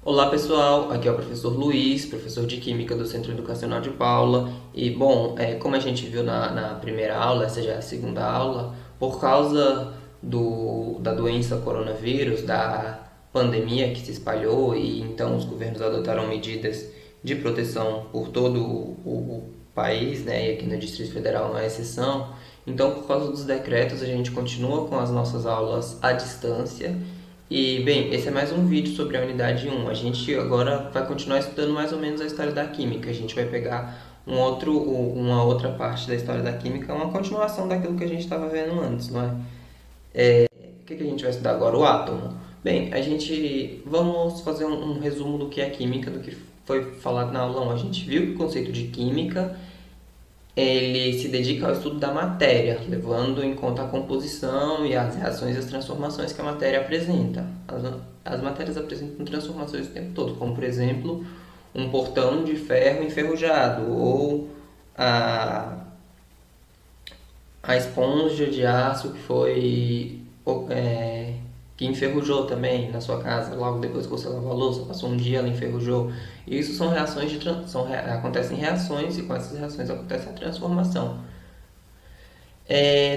Olá pessoal, aqui é o professor Luiz, professor de Química do Centro Educacional de Paula. E bom, como a gente viu na primeira aula, essa já é a segunda aula, por causa da doença coronavírus, da pandemia que se espalhou e então os governos adotaram medidas de proteção por todo o país, né, e aqui no Distrito Federal não é exceção. Então, por causa dos decretos, a gente continua com as nossas aulas à distância e, bem, esse é mais um vídeo sobre a unidade 1. A gente agora vai continuar estudando mais ou menos a história da química. A gente vai pegar uma outra parte da história da química, uma continuação daquilo que a gente estava vendo antes, não é? O que a gente vai estudar agora? O átomo. Bem, vamos fazer um resumo do que é química, do que foi falado na aula 1. A gente viu que o conceito de química ele se dedica ao estudo da matéria, levando em conta a composição e as reações e as transformações que a matéria apresenta. As matérias apresentam transformações o tempo todo, como por exemplo um portão de ferro enferrujado ou a, a esponja de aço que enferrujou também na sua casa, logo depois que você lavou a louça, passou um dia ela enferrujou. E isso são reações acontecem reações e com essas reações acontece a transformação.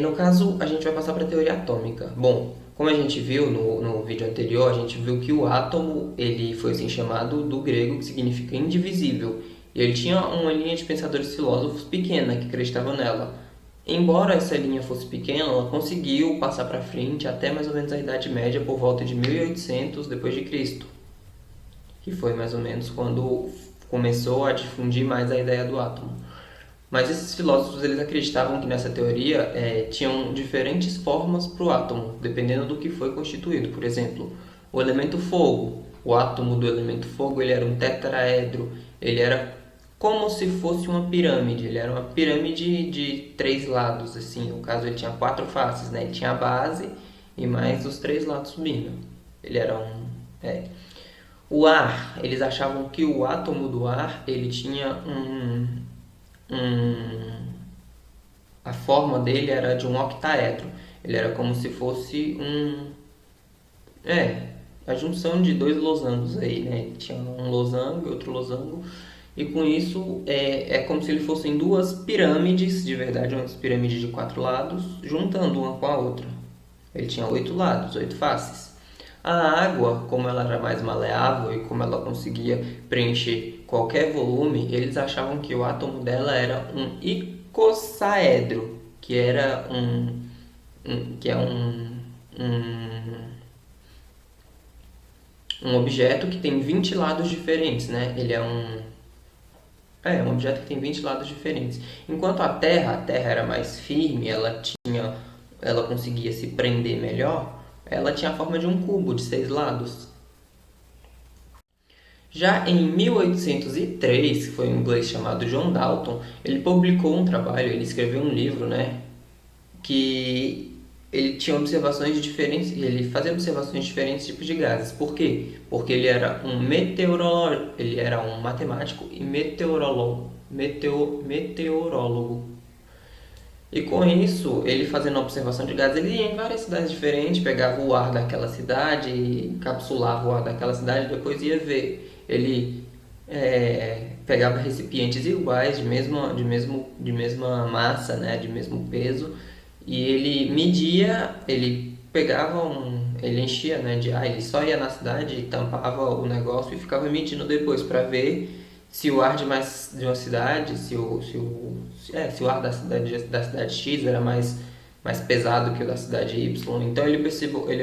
No caso, a gente vai passar para a teoria atômica. Bom, como a gente viu no vídeo anterior, a gente viu que o átomo ele foi assim chamado do grego, que significa indivisível. E ele tinha uma linha de pensadores filósofos pequena que acreditavam nela. Embora essa linha fosse pequena, ela conseguiu passar para frente até mais ou menos a Idade Média, por volta de 1800 depois de Cristo, que foi mais ou menos quando começou a difundir mais a ideia do átomo. Mas esses filósofos eles acreditavam que nessa teoria tinham diferentes formas para o átomo, dependendo do que foi constituído. Por exemplo, o elemento fogo. O átomo do elemento fogo ele era um tetraedro. Ele era como se fosse uma pirâmide. Ele era uma pirâmide de três lados. Assim, no caso, ele tinha quatro faces. Né? Ele tinha a base e mais os três lados subindo. Ele era um... O ar. Eles achavam que o átomo do ar ele tinha a forma dele era de um octaedro. Ele era como se fosse a junção de dois losangos aí, né? Ele tinha um losango e outro losango. E com isso é como se ele fossem duas pirâmides, de verdade, umas pirâmides de quatro lados, juntando uma com a outra. Ele tinha 8 lados, 8 faces. A água, como ela era mais maleável e como ela conseguia preencher qualquer volume, eles achavam que o átomo dela era um icosaedro, que era um objeto que tem 20 lados diferentes, né? Ele é um objeto que tem 20 lados diferentes. Enquanto a Terra era mais firme, ela conseguia se prender melhor, ela tinha a forma de um cubo de 6 lados. Já em 1803, que foi um inglês chamado John Dalton, ele publicou um trabalho, ele escreveu um livro, né, que ele tinha observações de diferentes, ele fazia observações de diferentes tipos de gases. Por quê? Porque ele era um meteorólogo, ele era um matemático e meteorólogo. E com isso, ele fazendo a observação de gases, ele ia em várias cidades diferentes, pegava o ar daquela cidade, encapsulava o ar daquela cidade, depois ia ver. Ele pegava recipientes iguais, de mesma massa, né, de mesmo peso, e ele media, ele enchia, né, de ar, ele só ia na cidade, tampava o negócio e ficava medindo depois para ver se o ar de uma cidade, se o ar da cidade X era mais pesado que o da cidade Y. Então ele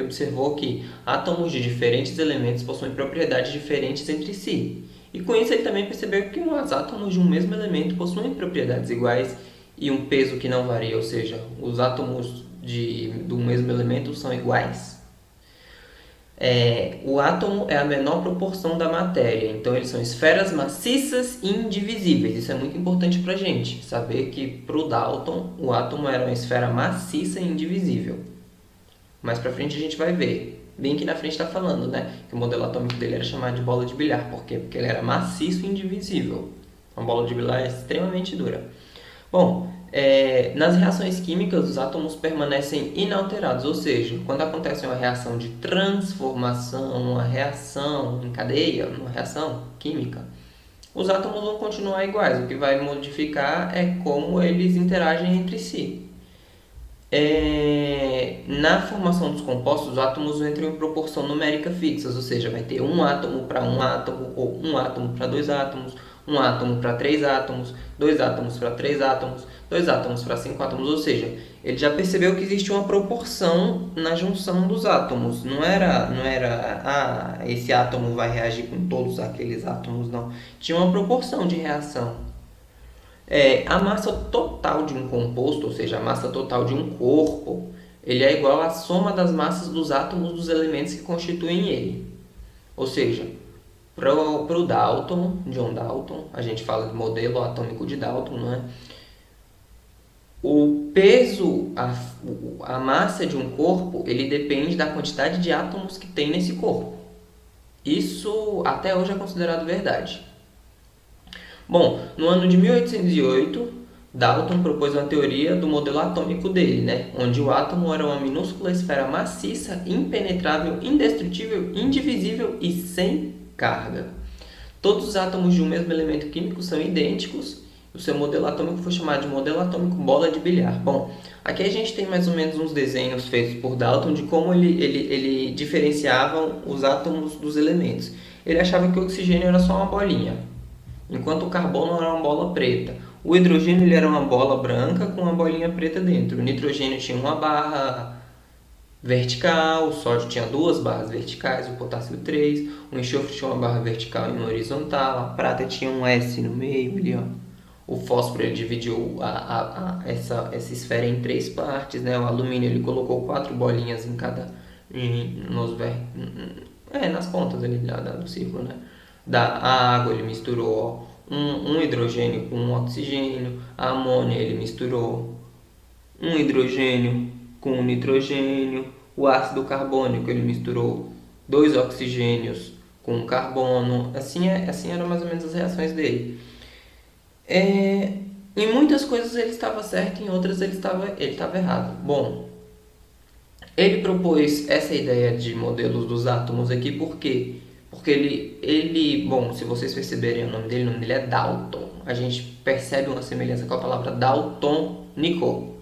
observou que átomos de diferentes elementos possuem propriedades diferentes entre si. E com isso ele também percebeu que os átomos de um mesmo elemento possuem propriedades iguais e um peso que não varia, ou seja, os átomos do mesmo elemento são iguais. O átomo é a menor proporção da matéria, então eles são esferas maciças e indivisíveis. Isso é muito importante para a gente, saber que para o Dalton o átomo era uma esfera maciça e indivisível. Mais para frente a gente vai ver, bem que na frente está falando, né, que o modelo atômico dele era chamado de bola de bilhar. Por quê? Porque ele era maciço e indivisível. Uma bola de bilhar é extremamente dura. Bom, nas reações químicas, os átomos permanecem inalterados, ou seja, quando acontece uma reação de transformação, uma reação em cadeia, uma reação química, os átomos vão continuar iguais. O que vai modificar é como eles interagem entre si. Na formação dos compostos, os átomos entram em proporção numérica fixas, ou seja, vai ter um átomo para um átomo, ou um átomo para dois átomos, um átomo para três átomos, dois átomos para três átomos, dois átomos para cinco átomos, ou seja, ele já percebeu que existe uma proporção na junção dos átomos. Não era, esse átomo vai reagir com todos aqueles átomos, não. Tinha uma proporção de reação. A massa total de um composto, ou seja, a massa total de um corpo, ele é igual à soma das massas dos átomos dos elementos que constituem ele. Ou seja, para o Dalton, John Dalton, a gente fala de modelo atômico de Dalton, não é? O peso, a massa de um corpo, ele depende da quantidade de átomos que tem nesse corpo. Isso até hoje é considerado verdade. Bom, no ano de 1808, Dalton propôs uma teoria do modelo atômico dele, né? Onde o átomo era uma minúscula esfera maciça, impenetrável, indestrutível, indivisível e sem carga. Todos os átomos de um mesmo elemento químico são idênticos. O seu modelo atômico foi chamado de modelo atômico bola de bilhar. Bom, aqui a gente tem mais ou menos uns desenhos feitos por Dalton de como ele diferenciava os átomos dos elementos. Ele achava que o oxigênio era só uma bolinha, enquanto o carbono era uma bola preta. O hidrogênio ele era uma bola branca com uma bolinha preta dentro. O nitrogênio tinha uma barra vertical, o sódio tinha duas barras verticais, o potássio três, o enxofre tinha uma barra vertical e uma horizontal, a prata tinha um S no meio ali, ó. O fósforo ele dividiu essa esfera em três partes, né? O alumínio ele colocou quatro bolinhas em cada nas pontas ali do círculo, né? A água ele misturou um hidrogênio com um oxigênio, a amônia ele misturou um hidrogênio com um nitrogênio, o ácido carbônico ele misturou dois oxigênios com um carbono. Assim eram mais ou menos as reações dele. Em muitas coisas ele estava certo, em outras ele estava errado. Bom, ele propôs essa ideia de modelos dos átomos aqui porque bom, se vocês perceberem o nome dele é Dalton. A gente percebe uma semelhança com a palavra daltônico.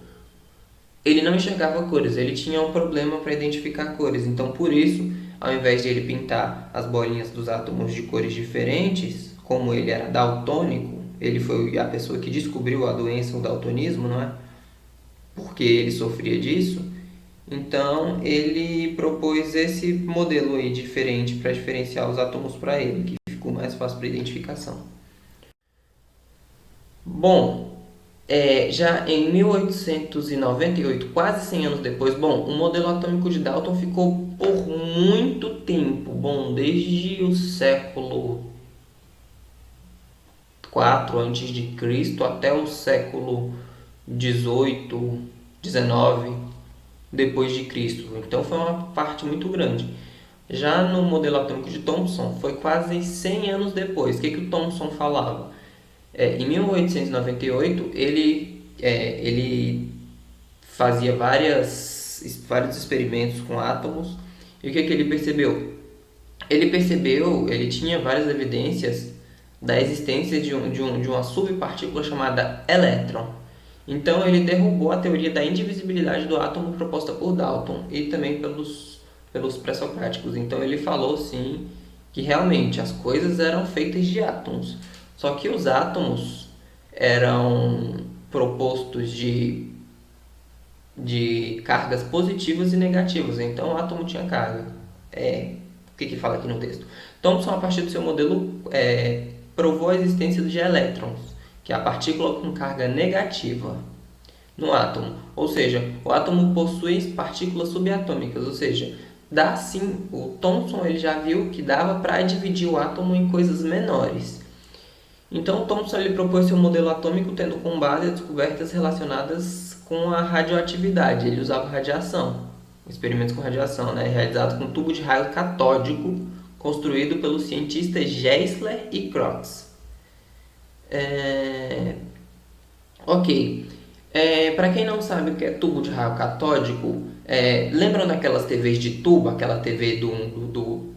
Ele não enxergava cores, ele tinha um problema para identificar cores. Então, por isso, ao invés de ele pintar as bolinhas dos átomos de cores diferentes, como ele era daltônico, ele foi a pessoa que descobriu a doença, o daltonismo, não é? Porque ele sofria disso. Então, ele propôs esse modelo aí diferente para diferenciar os átomos para ele, que ficou mais fácil para identificação. Bom, já em 1898, quase 100 anos depois, o modelo atômico de Dalton ficou por muito tempo, desde o século IV a.C. até o século XVIII, XIX depois de Cristo. Então foi uma parte muito grande. Já no modelo atômico de Thomson foi quase 100 anos depois. O que o Thomson falava? Em 1898 ele fazia vários experimentos com átomos. E o que ele percebeu? Ele tinha várias evidências da existência de uma subpartícula chamada elétron. Então ele derrubou a teoria da indivisibilidade do átomo proposta por Dalton e também pelos pré-socráticos. Então ele falou sim que realmente as coisas eram feitas de átomos. Só que os átomos eram propostos de cargas positivas e negativas. Então o átomo tinha carga. O que fala aqui no texto? Thomson, a partir do seu modelo, provou a existência de elétrons, que é a partícula com carga negativa no átomo. Ou seja, o átomo possui partículas subatômicas, ou seja, dá sim, o Thomson ele já viu que dava para dividir o átomo em coisas menores. Então, Thomson ele propôs seu modelo atômico tendo como base descobertas relacionadas com a radioatividade. Ele usava radiação, experimentos com radiação, realizados com um tubo de raio catódico construído pelos cientistas Geissler e Crookes. Ok. Para quem não sabe o que é tubo de raio catódico, lembram daquelas TVs de tubo, aquela TV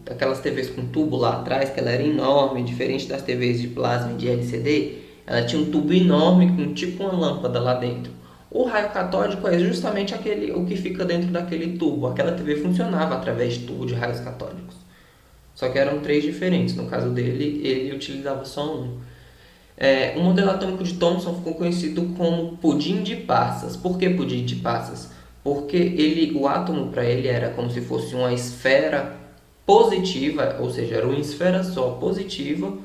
aquelas TVs com tubo lá atrás, que ela era enorme, diferente das TVs de plasma e de LCD, ela tinha um tubo enorme com tipo uma lâmpada lá dentro. O raio catódico é justamente o que fica dentro daquele tubo. Aquela TV funcionava através de tubo de raios catódicos. Só que eram três diferentes. No caso dele, ele utilizava só um. O modelo atômico de Thomson ficou conhecido como pudim de passas. Por que pudim de passas? Porque o átomo para ele era como se fosse uma esfera positiva, ou seja, era uma esfera só positiva,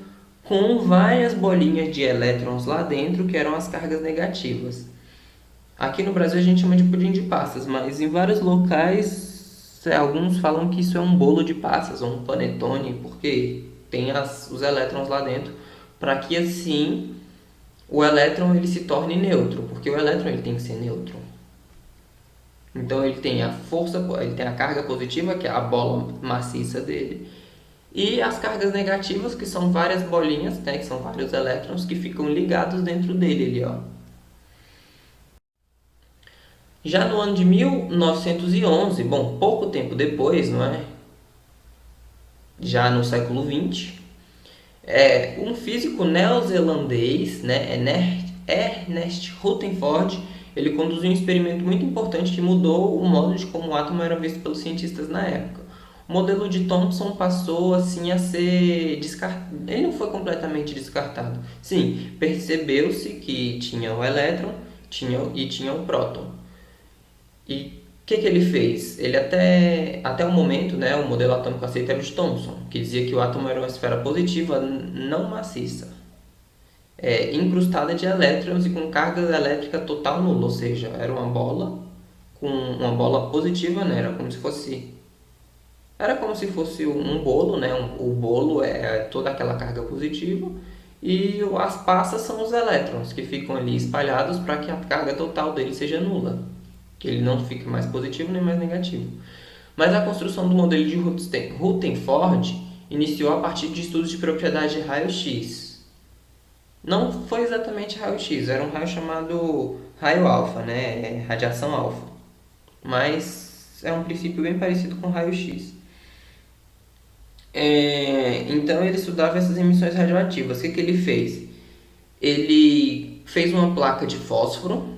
com várias bolinhas de elétrons lá dentro, que eram as cargas negativas. Aqui no Brasil a gente chama de pudim de passas, mas em vários locais alguns falam que isso é um bolo de passas ou um panetone, porque tem os elétrons lá dentro, para que assim o elétron ele se torne neutro, porque o elétron ele tem que ser neutro. Então ele tem a força, ele tem a carga positiva, que é a bola maciça dele, e as cargas negativas, que são várias bolinhas, né, que são vários elétrons que ficam ligados dentro dele ali, ó. Já no ano de 1911, bom, pouco tempo depois, não é? Já no século XX, um físico neozelandês, né, Ernest Rutherford, ele conduziu um experimento muito importante que mudou o modo de como o átomo era visto pelos cientistas na época. O modelo de Thomson passou assim a ser descartado. Ele não foi completamente descartado. Sim, percebeu-se que tinha o elétron tinha o próton. E o que ele fez? Ele até o momento, né, o modelo atômico aceito era o de Thomson, que dizia que o átomo era uma esfera positiva não maciça, incrustada de elétrons e com carga elétrica total nula, ou seja, era uma bola com uma bola positiva, né, era como se fosse um bolo, né, o bolo é toda aquela carga positiva e as passas são os elétrons que ficam ali espalhados para que a carga total dele seja nula, que ele não fique mais positivo nem mais negativo. Mas a construção do modelo de Rutherford iniciou a partir de estudos de propriedade de raio-x. Não foi exatamente raio-x, era um raio chamado raio alfa, né? Radiação alfa. Mas é um princípio bem parecido com raio-x. Então ele estudava essas emissões radioativas. O que ele fez? Ele fez uma placa de fósforo,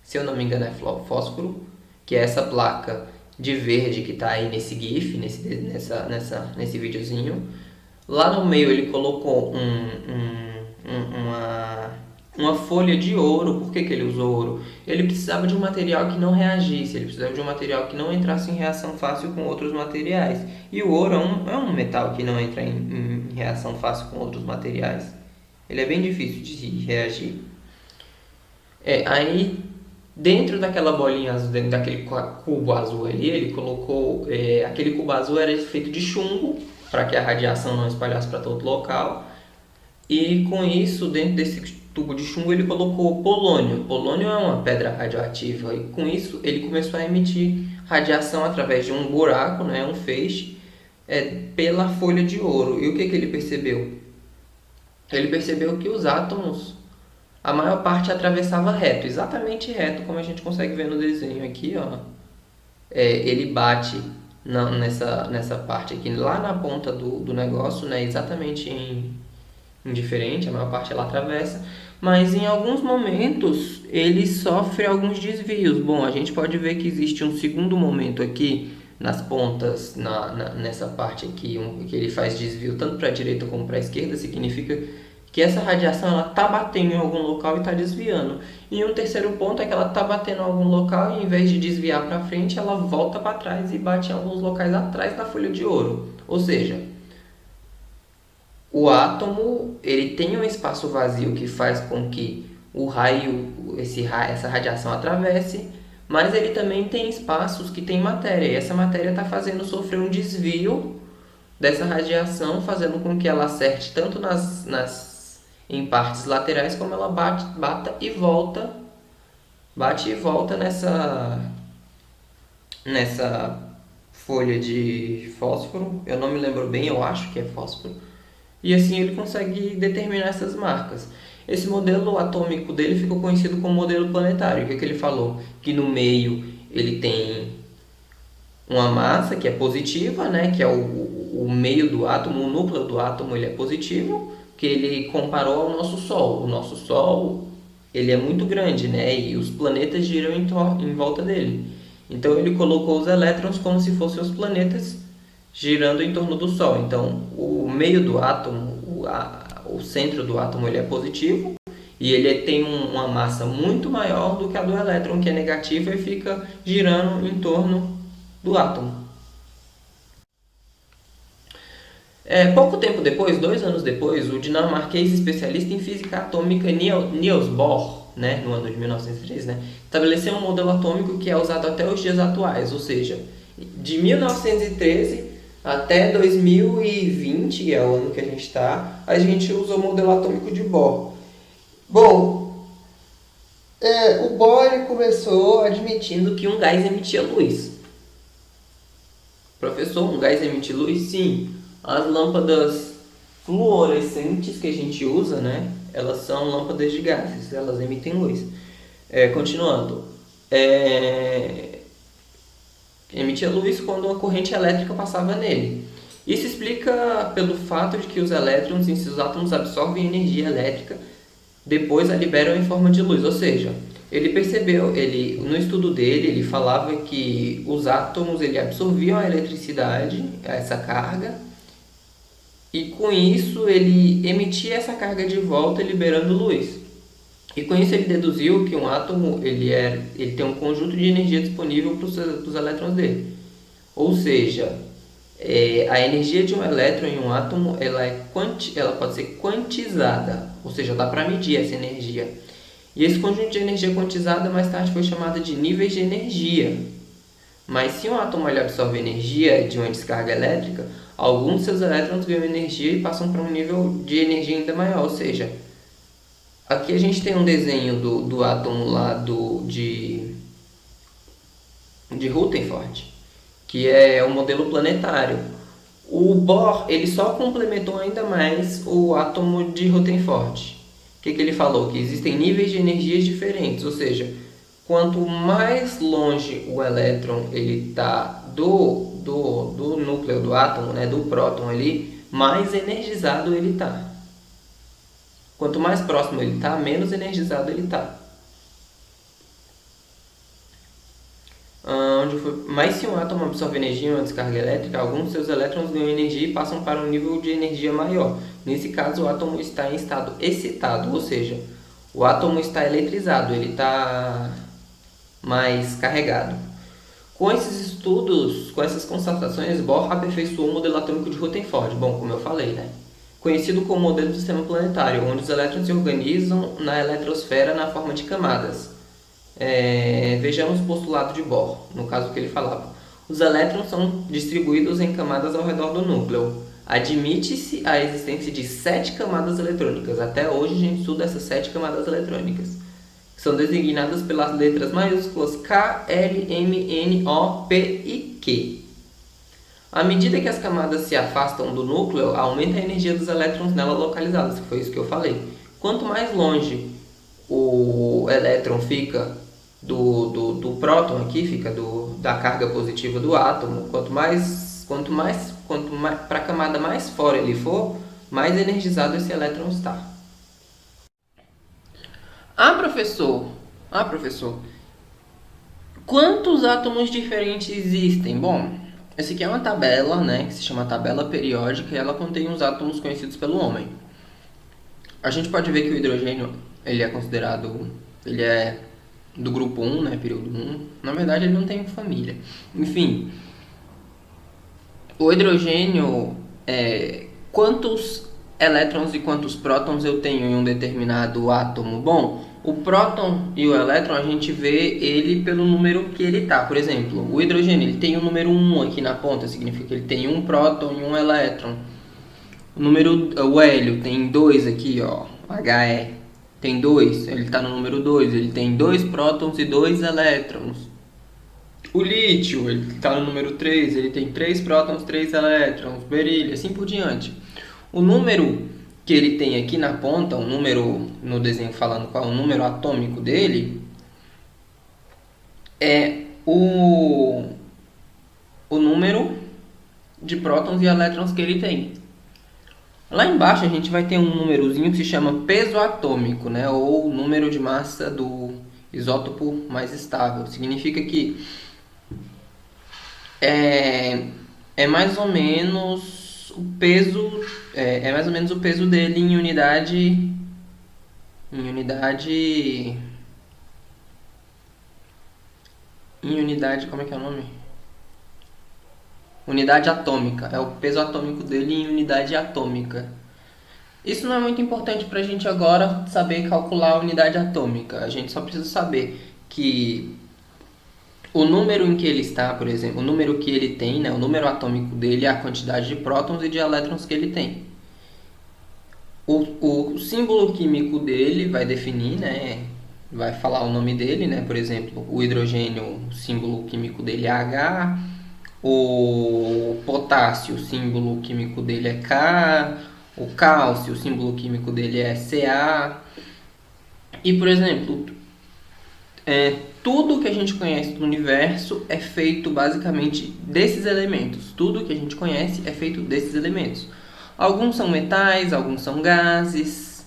se eu não me engano é fósforo, que é essa placa de verde que está aí nesse GIF, nesse videozinho. Lá no meio ele colocou uma folha de ouro. Por que ele usou ouro? Ele precisava de um material que não reagisse, ele precisava de um material que não entrasse em reação fácil com outros materiais. E o ouro é um metal que não entra em reação fácil com outros materiais. Ele é bem difícil de reagir. Aí dentro daquela bolinha azul, dentro daquele cubo azul ali, ele colocou. Aquele cubo azul era feito de chumbo, para que a radiação não espalhasse para todo local. E com isso, dentro desse tubo de chumbo, ele colocou polônio. Polônio é uma pedra radioativa. E com isso, ele começou a emitir radiação através de um buraco, né, um feixe, pela folha de ouro. E o que ele percebeu? Ele percebeu que os átomos, a maior parte atravessava reto, exatamente reto, como a gente consegue ver no desenho aqui, ó. Ele bate nessa parte aqui, lá na ponta do negócio, né, exatamente indiferente, a maior parte ela atravessa, mas em alguns momentos ele sofre alguns desvios. Bom, a gente pode ver que existe um segundo momento aqui nas pontas, nessa parte aqui, que ele faz desvio tanto para a direita como para a esquerda, significa que essa radiação ela está batendo em algum local e está desviando. E um terceiro ponto é que ela está batendo em algum local e em vez de desviar para frente, ela volta para trás e bate em alguns locais atrás da folha de ouro. Ou seja, o átomo ele tem um espaço vazio que faz com que essa radiação atravesse, mas ele também tem espaços que tem matéria, e essa matéria está fazendo sofrer um desvio dessa radiação, fazendo com que ela acerte tanto em partes laterais, como ela bate e volta nessa folha de fósforo. Eu não me lembro bem, eu acho que é fósforo. E assim ele consegue determinar essas marcas. Esse modelo atômico dele ficou conhecido como modelo planetário. O que ele falou? Que no meio ele tem uma massa que é positiva, né, que é o meio do átomo, o núcleo do átomo ele é positivo, que ele comparou ao nosso Sol. O nosso Sol ele é muito grande, né, e os planetas giram em volta dele. Então ele colocou os elétrons como se fossem os planetas girando em torno do Sol. Então o meio do átomo, o centro do átomo ele é positivo e ele tem uma massa muito maior do que a do elétron, que é negativa e fica girando em torno do átomo. Pouco tempo depois, 2 anos depois, o dinamarquês especialista em física atômica Niels Bohr, né, no ano de 1903, né, estabeleceu um modelo atômico que é usado até os dias atuais, ou seja, de 1913 até 2020, que é o ano que a gente usa o modelo atômico de Bohr. Bom, o Bohr ele começou admitindo que um gás emitia luz. Professor, um gás emite luz? Sim. As lâmpadas fluorescentes que a gente usa, né? Elas são lâmpadas de gases, elas emitem luz. Continuando. Emitia luz quando uma corrente elétrica passava nele. Isso explica pelo fato de que os elétrons em seus átomos absorvem energia elétrica, depois a liberam em forma de luz. Ou seja, ele percebeu, no estudo dele, ele falava que os átomos ele absorviam a eletricidade, essa carga, e com isso ele emitia essa carga de volta, liberando luz. E com isso ele deduziu que um átomo ele tem um conjunto de energia disponível para os elétrons dele. Ou seja, a energia de um elétron em um átomo ela pode ser quantizada, ou seja, dá para medir essa energia. E esse conjunto de energia quantizada mais tarde foi chamado de níveis de energia. Mas se um átomo ele absorve energia de uma descarga elétrica, alguns de seus elétrons ganham energia e passam para um nível de energia ainda maior. Ou seja, aqui a gente tem um desenho do átomo lá de Rutherford, que é o modelo planetário. O Bohr ele só complementou ainda mais o átomo de Rutherford. O que ele falou? Que existem níveis de energias diferentes, ou seja, quanto mais longe o elétron está do núcleo do átomo, né, do próton ali, mais energizado ele está. Quanto mais próximo ele está, menos energizado ele está. Mas se um átomo absorve energia em uma descarga elétrica, alguns de seus elétrons ganham energia e passam para um nível de energia maior. Nesse caso, o átomo está em estado excitado, ou seja, o átomo está eletrizado, ele está mais carregado. Com esses estudos, com essas constatações, Bohr aperfeiçoou o modelo atômico de Rutherford, como eu falei, né? Conhecido como modelo do sistema planetário, onde os elétrons se organizam na eletrosfera na forma de camadas. Vejamos o postulado de Bohr, no caso que ele falava. Os elétrons são distribuídos em camadas ao redor do núcleo. Admite-se a existência de 7 camadas eletrônicas. Até hoje a gente estuda essas 7 camadas eletrônicas, que são designadas pelas letras maiúsculas K, L, M, N, O, P e Q. À medida que as camadas se afastam do núcleo, aumenta a energia dos elétrons nela localizados, que foi isso que eu falei. Quanto mais longe o elétron fica do próton aqui, fica da carga positiva do átomo, quanto mais para a camada mais fora ele for, mais energizado esse elétron está. Professor, quantos átomos diferentes existem? Bom, essa aqui é uma tabela, né, que se chama tabela periódica, e ela contém os átomos conhecidos pelo homem. A gente pode ver que o hidrogênio ele é do grupo 1, né, período 1. Na verdade, ele não tem família. Enfim, o hidrogênio, quantos elétrons e quantos prótons eu tenho em um determinado átomo? Bom, o próton e o elétron a gente vê ele pelo número que ele está. Por exemplo, o hidrogênio ele tem o número 1 aqui na ponta, significa que ele tem um próton e um elétron. O hélio tem 2 aqui, ó, He, tem 2, ele está no número 2, ele tem 2 prótons e 2 elétrons. O lítio, ele está no número 3, ele tem 3 prótons, 3 elétrons, berílio, assim por diante. O número que ele tem aqui na ponta, um número no desenho falando qual é o número atômico dele, é o número de prótons e elétrons que ele tem. Lá embaixo a gente vai ter um númerozinho que se chama peso atômico, né? Ou número de massa do isótopo mais estável. Significa que é, é mais ou menos o peso é mais ou menos o peso dele em unidade, como é que é o nome? Unidade atômica. É o peso atômico dele em unidade atômica. Isso não é muito importante para a gente agora saber calcular a unidade atômica. A gente só precisa saber que o número em que ele está, por exemplo, o número que ele tem, né, o número atômico dele é a quantidade de prótons e de elétrons que ele tem. O símbolo químico dele vai definir, né, vai falar o nome dele, né, por exemplo, o hidrogênio, o símbolo químico dele é H, o potássio, o símbolo químico dele é K, o cálcio, o símbolo químico dele é Ca. E, por exemplo, tudo que a gente conhece do universo é feito basicamente desses elementos. Tudo que a gente conhece é feito desses elementos. Alguns são metais, alguns são gases,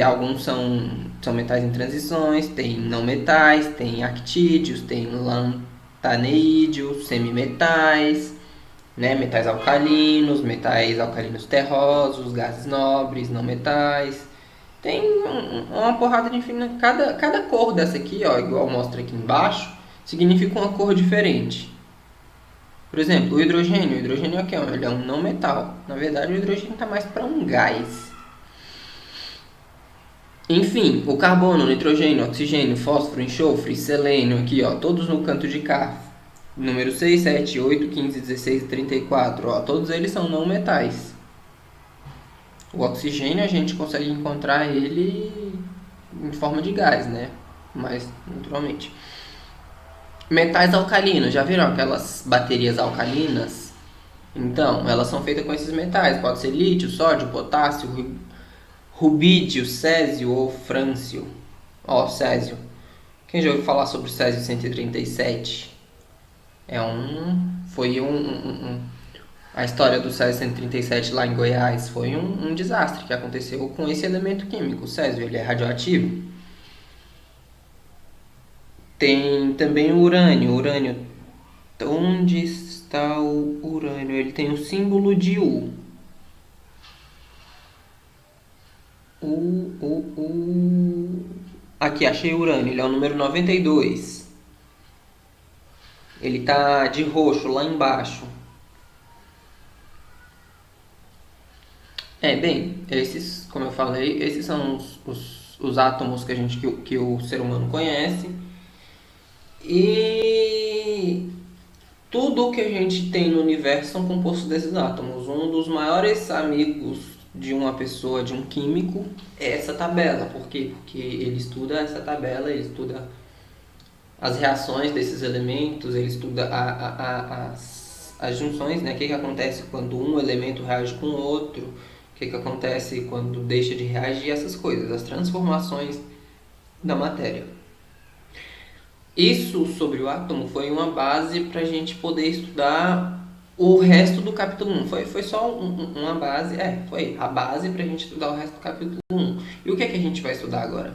alguns são metais em transições, tem não metais, tem actídeos, tem lantaneídeos, semimetais, né? Metais alcalinos terrosos, gases nobres, não metais. Tem uma porrada de infinita. Cada cor dessa aqui, ó, igual mostra aqui embaixo, significa uma cor diferente. Por exemplo, o hidrogênio. O hidrogênio é o que? Ele é um não metal. Na verdade, o hidrogênio está mais para um gás. Enfim, o carbono, o nitrogênio, o oxigênio, fósforo, enxofre, selênio, aqui, ó, todos no canto de cá. Número 6, 7, 8, 15, 16 e 34. Ó, todos eles são não metais. O oxigênio a gente consegue encontrar ele em forma de gás, né? Mas naturalmente. Metais alcalinos, já viram aquelas baterias alcalinas? Então, elas são feitas com esses metais. Pode ser lítio, sódio, potássio, rubídio, césio ou frâncio. Ó, césio. Quem já ouviu falar sobre o césio 137? A história do Césio 137 lá em Goiás foi um desastre que aconteceu com esse elemento químico, o césio. Ele é radioativo. Tem também o urânio. Onde está o urânio? Ele tem o símbolo de U. Aqui, achei o urânio. Ele é o número 92. Ele tá de roxo lá embaixo. Bem, esses, como eu falei, esses são os átomos que o ser humano conhece. E tudo que a gente tem no universo são compostos desses átomos. Um dos maiores amigos de uma pessoa, de um químico, é essa tabela. Por quê? Porque ele estuda essa tabela, ele estuda as reações desses elementos, ele estuda as junções, né? O que acontece quando um elemento reage com o outro, o que acontece quando deixa de reagir, essas coisas, as transformações da matéria. Isso sobre o átomo foi uma base para a gente poder estudar o resto do capítulo 1. Foi só uma base, foi a base para a gente estudar o resto do capítulo 1. E o que é que a gente vai estudar agora?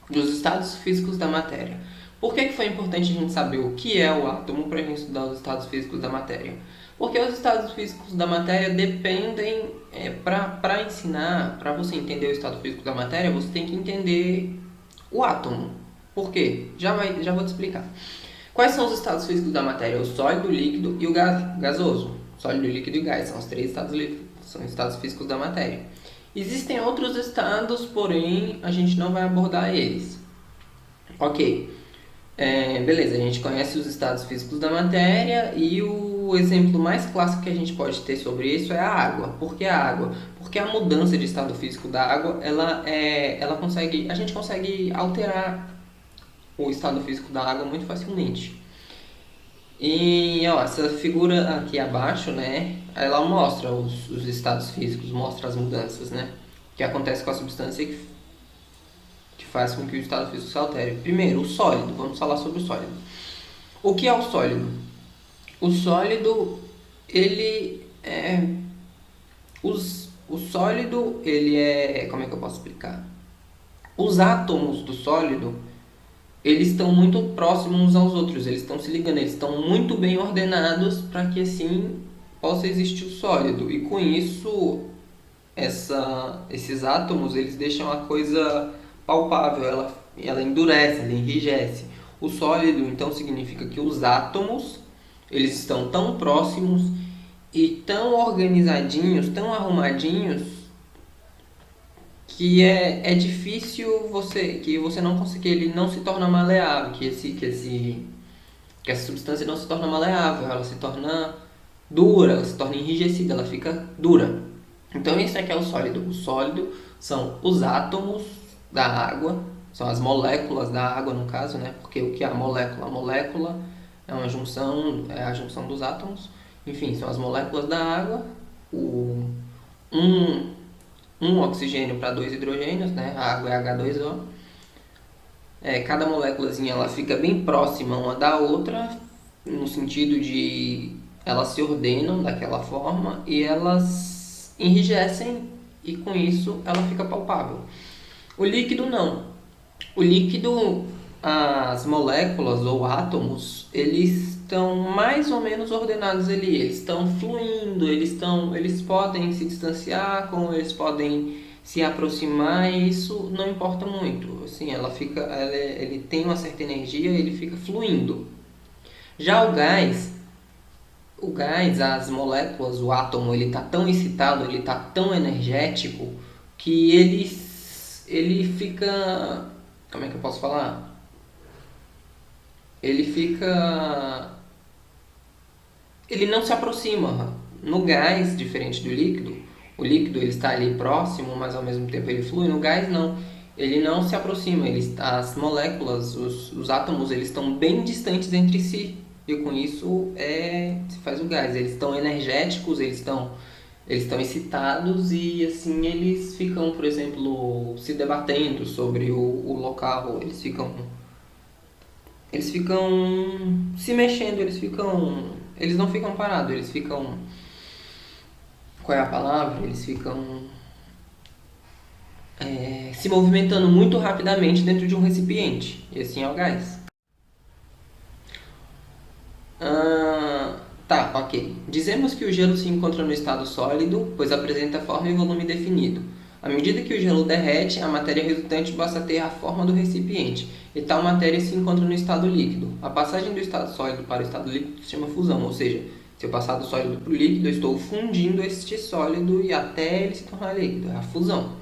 Dos estados físicos da matéria. Por que foi importante a gente saber o que é o átomo para a gente estudar os estados físicos da matéria? Porque os estados físicos da matéria dependem, para ensinar, para você entender o estado físico da matéria, você tem que entender o átomo. Por quê? Já vou te explicar. Quais são os estados físicos da matéria? O sólido, o líquido e o gasoso. Sólido, líquido e gás são os três estados físicos da matéria. Existem outros estados, porém a gente não vai abordar eles. Ok. Beleza, a gente conhece os estados físicos da matéria e o exemplo mais clássico que a gente pode ter sobre isso é a água. Por que a água? Porque a mudança de estado físico da água, a gente consegue alterar o estado físico da água muito facilmente. E ó, essa figura aqui abaixo, né, ela mostra os estados físicos, mostra as mudanças, né, que acontece com a substância que faz com que o estado físico se altere. Primeiro, o sólido. Vamos falar sobre o sólido. O que é o sólido? O sólido, ele é... o sólido, ele é... Como é que eu posso explicar? Os átomos do sólido, eles estão muito próximos uns aos outros, eles estão se ligando, eles estão muito bem ordenados para que assim possa existir o sólido. E com isso, esses átomos, eles deixam a coisa palpável, ela endurece, ela enrijece. O sólido, então, significa que os átomos, eles estão tão próximos e tão organizadinhos, tão arrumadinhos, que é difícil que você não consiga, que ele não se torna maleável, que essa substância não se torna maleável, ela se torna dura, ela se torna enrijecida, ela fica dura. Então isso aqui é o sólido. O sólido são os átomos da água, são as moléculas da água no caso, né? Porque o que é a molécula? A molécula é uma junção, é a junção dos átomos. Enfim, são as moléculas da água, o, um, um oxigênio para dois hidrogênios, né? A água é H2O. Cada moléculazinha ela fica bem próxima uma da outra, no sentido de elas se ordenam daquela forma e elas enrijecem e com isso ela fica palpável. O líquido não. O líquido, as moléculas ou átomos, eles estão mais ou menos ordenados ali, eles estão fluindo, eles podem se distanciar, como eles podem se aproximar, e isso não importa muito. Assim, ele tem uma certa energia, ele fica fluindo. Já o gás, as moléculas, o átomo, ele está tão excitado, ele está tão energético que ele fica, como é que eu posso falar? Ele fica, ele não se aproxima. No gás, diferente do líquido, o líquido ele está ali próximo, mas ao mesmo tempo ele flui. No gás não, ele não se aproxima. As moléculas, os átomos, eles estão bem distantes entre si. E com isso se faz o gás. Eles estão energéticos, eles estão excitados e assim eles ficam, por exemplo, se debatendo sobre o local. Eles ficam se mexendo, eles não ficam parados, eles ficam, qual é a palavra? Eles ficam se movimentando muito rapidamente dentro de um recipiente, e assim é o gás. Tá, ok. Dizemos que o gelo se encontra no estado sólido, pois apresenta forma e volume definido. À medida que o gelo derrete, a matéria resultante passa a ter a forma do recipiente, e tal matéria se encontra no estado líquido. A passagem do estado sólido para o estado líquido se chama fusão, ou seja, se eu passar do sólido para o líquido, eu estou fundindo este sólido e até ele se tornar líquido, é a fusão.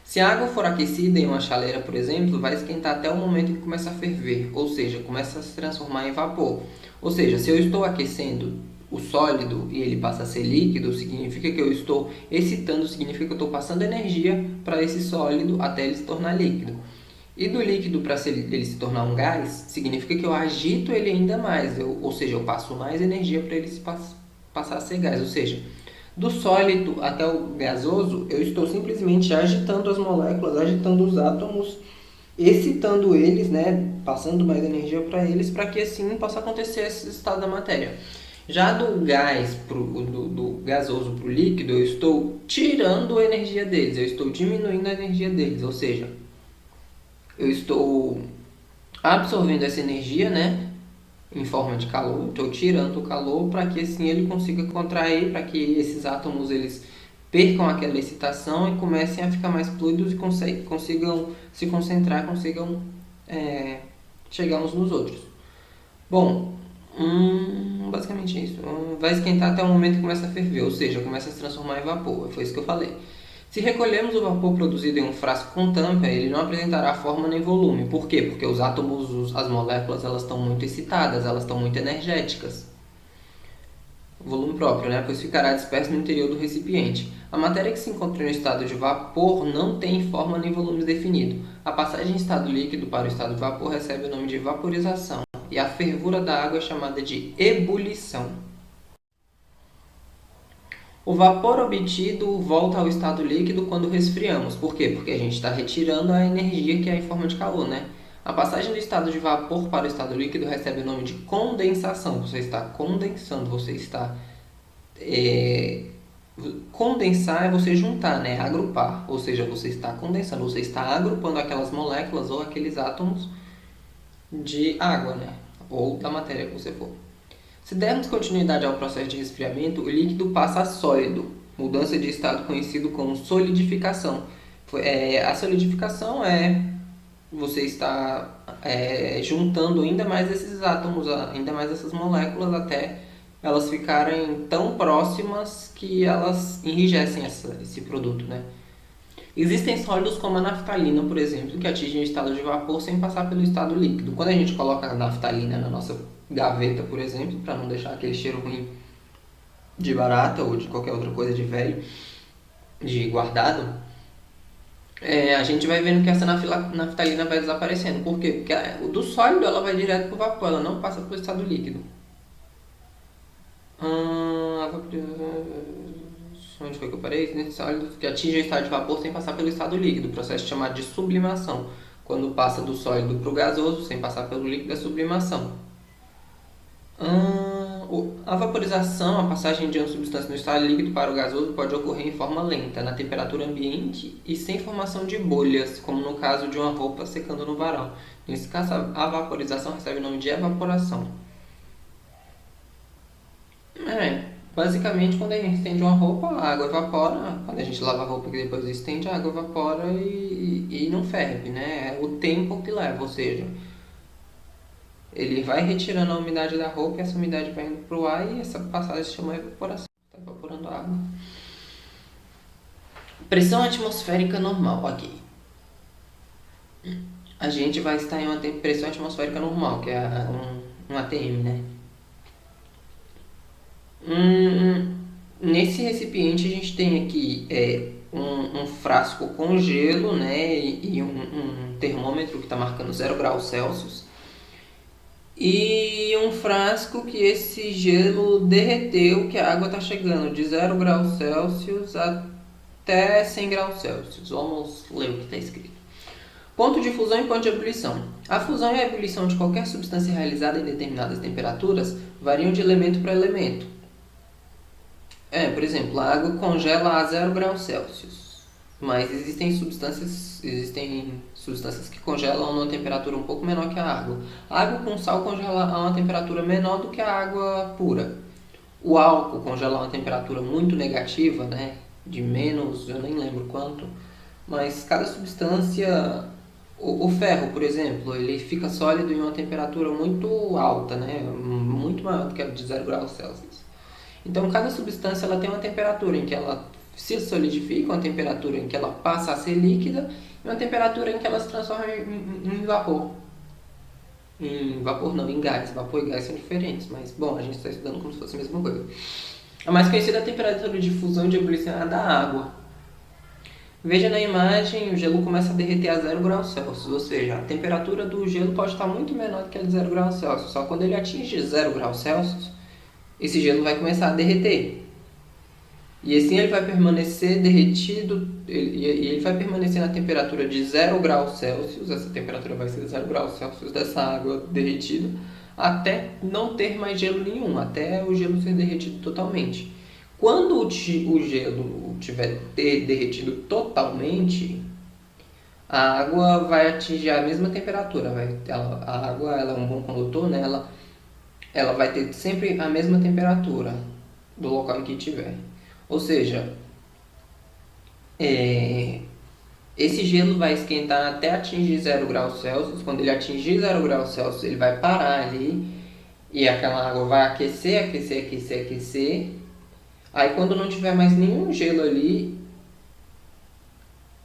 Se a água for aquecida em uma chaleira, por exemplo, vai esquentar até o momento em que começa a ferver, ou seja, começa a se transformar em vapor. Ou seja, se eu estou aquecendo o sólido e ele passa a ser líquido, significa que eu estou excitando, significa que eu estou passando energia para esse sólido até ele se tornar líquido. E do líquido para ele se tornar um gás, significa que eu agito ele ainda mais, ou seja, eu passo mais energia para ele passar a ser gás. Ou seja, do sólido até o gasoso, eu estou simplesmente agitando as moléculas, agitando os átomos, excitando eles, né, passando mais energia para eles, para que assim possa acontecer esse estado da matéria. Já do gasoso para o líquido, eu estou tirando a energia deles, eu estou diminuindo a energia deles, ou seja, eu estou absorvendo essa energia, né, em forma de calor, estou tirando o calor para que assim ele consiga contrair, para que esses átomos eles percam aquela excitação e comecem a ficar mais fluidos e consigam se concentrar, consigam chegar uns nos outros. Bom, basicamente isso. Vai esquentar até o momento que começa a ferver, ou seja, começa a se transformar em vapor. Foi isso que eu falei. Se recolhermos o vapor produzido em um frasco com tampa, ele não apresentará forma nem volume. Por quê? Porque os átomos, as moléculas, elas estão muito excitadas, elas estão muito energéticas. Volume próprio, né? Pois ficará disperso no interior do recipiente. A matéria que se encontra no estado de vapor não tem forma nem volume definido. A passagem de estado líquido para o estado de vapor recebe o nome de vaporização E a fervura da água é chamada de ebulição. O vapor obtido volta ao estado líquido quando resfriamos. Por quê? Porque a gente está retirando a energia que é em forma de calor, né? A passagem do estado de vapor para o estado líquido recebe o nome de condensação. Você está condensando, você está... Condensar é você juntar, né? Agrupar. Ou seja, você está condensando, você está agrupando aquelas moléculas ou aqueles átomos de água, né? Ou da matéria que você for. Se dermos continuidade ao processo de resfriamento, o líquido passa a sólido, mudança de estado conhecido como solidificação. A solidificação é você está juntando ainda mais esses átomos, ainda mais essas moléculas, até elas ficarem tão próximas que elas enrijecem esse produto, né? Existem sólidos como a naftalina, por exemplo, que atingem o estado de vapor sem passar pelo estado líquido. Quando a gente coloca a naftalina na nossa gaveta, por exemplo, para não deixar aquele cheiro ruim de barata ou de qualquer outra coisa de velho, de guardado, a gente vai vendo que essa naftalina vai desaparecendo. Por quê? Porque do sólido ela vai direto para o vapor, ela não passa pelo estado líquido. Onde foi que eu parei? Nesses sólidos que atingem o estado de vapor sem passar pelo estado líquido, processo chamado de sublimação. Quando passa do sólido para o gasoso sem passar pelo líquido é sublimação. A vaporização, a passagem de uma substância do estado líquido para o gasoso pode ocorrer em forma lenta, na temperatura ambiente e sem formação de bolhas, como no caso de uma roupa secando no varal. Nesse caso, a vaporização recebe o nome de evaporação. Basicamente, quando a gente estende uma roupa, a água evapora. Quando a gente lava a roupa e depois estende, a água evapora e não ferve, né? É o tempo que leva, ou seja, ele vai retirando a umidade da roupa e essa umidade vai indo para o ar e essa passagem se chama evaporação. Está evaporando a água. Pressão atmosférica normal, ok. A gente vai estar em uma pressão atmosférica normal, que é um ATM, né? Nesse recipiente a gente tem aqui um frasco com gelo, né, e um termômetro que está marcando 0 graus Celsius, e um frasco que esse gelo derreteu, que a água está chegando de 0 graus Celsius até 100 graus Celsius. Vamos ler o que está escrito. Ponto de fusão e ponto de ebulição. A fusão e a ebulição de qualquer substância realizada em determinadas temperaturas variam de elemento para elemento. Por exemplo, a água congela a 0 graus Celsius, mas existem substâncias que congelam a uma temperatura um pouco menor que a água. A água com sal congela a uma temperatura menor do que a água pura. O álcool congela a uma temperatura muito negativa, né? De menos, eu nem lembro quanto, mas cada substância... O ferro, por exemplo, ele fica sólido em uma temperatura muito alta, né? Muito maior do que a de 0 graus Celsius. Então, cada substância ela tem uma temperatura em que ela se solidifica, uma temperatura em que ela passa a ser líquida e uma temperatura em que ela se transforma em vapor. Em vapor não, em gás. Vapor e gás são diferentes, mas, bom, a gente está estudando como se fosse a mesma coisa. A mais conhecida temperatura de fusão e de ebulição é a da água. Veja na imagem, o gelo começa a derreter a 0 graus Celsius, ou seja, a temperatura do gelo pode estar muito menor do que a de 0 graus Celsius, só quando ele atinge 0 graus Celsius, esse gelo vai começar a derreter. E assim ele vai permanecer derretido, ele vai permanecer na temperatura de 0 graus Celsius, essa temperatura vai ser 0 graus Celsius dessa água derretida, até não ter mais gelo nenhum, até o gelo ser derretido totalmente. Quando o gelo tiver derretido totalmente, a água vai atingir a mesma temperatura. A água ela é um bom condutor, né? Ela vai ter sempre a mesma temperatura do local em que estiver. Ou seja, esse gelo vai esquentar até atingir 0 graus Celsius. Quando ele atingir 0 graus Celsius, ele vai parar ali e aquela água vai aquecer. Aí quando não tiver mais nenhum gelo ali,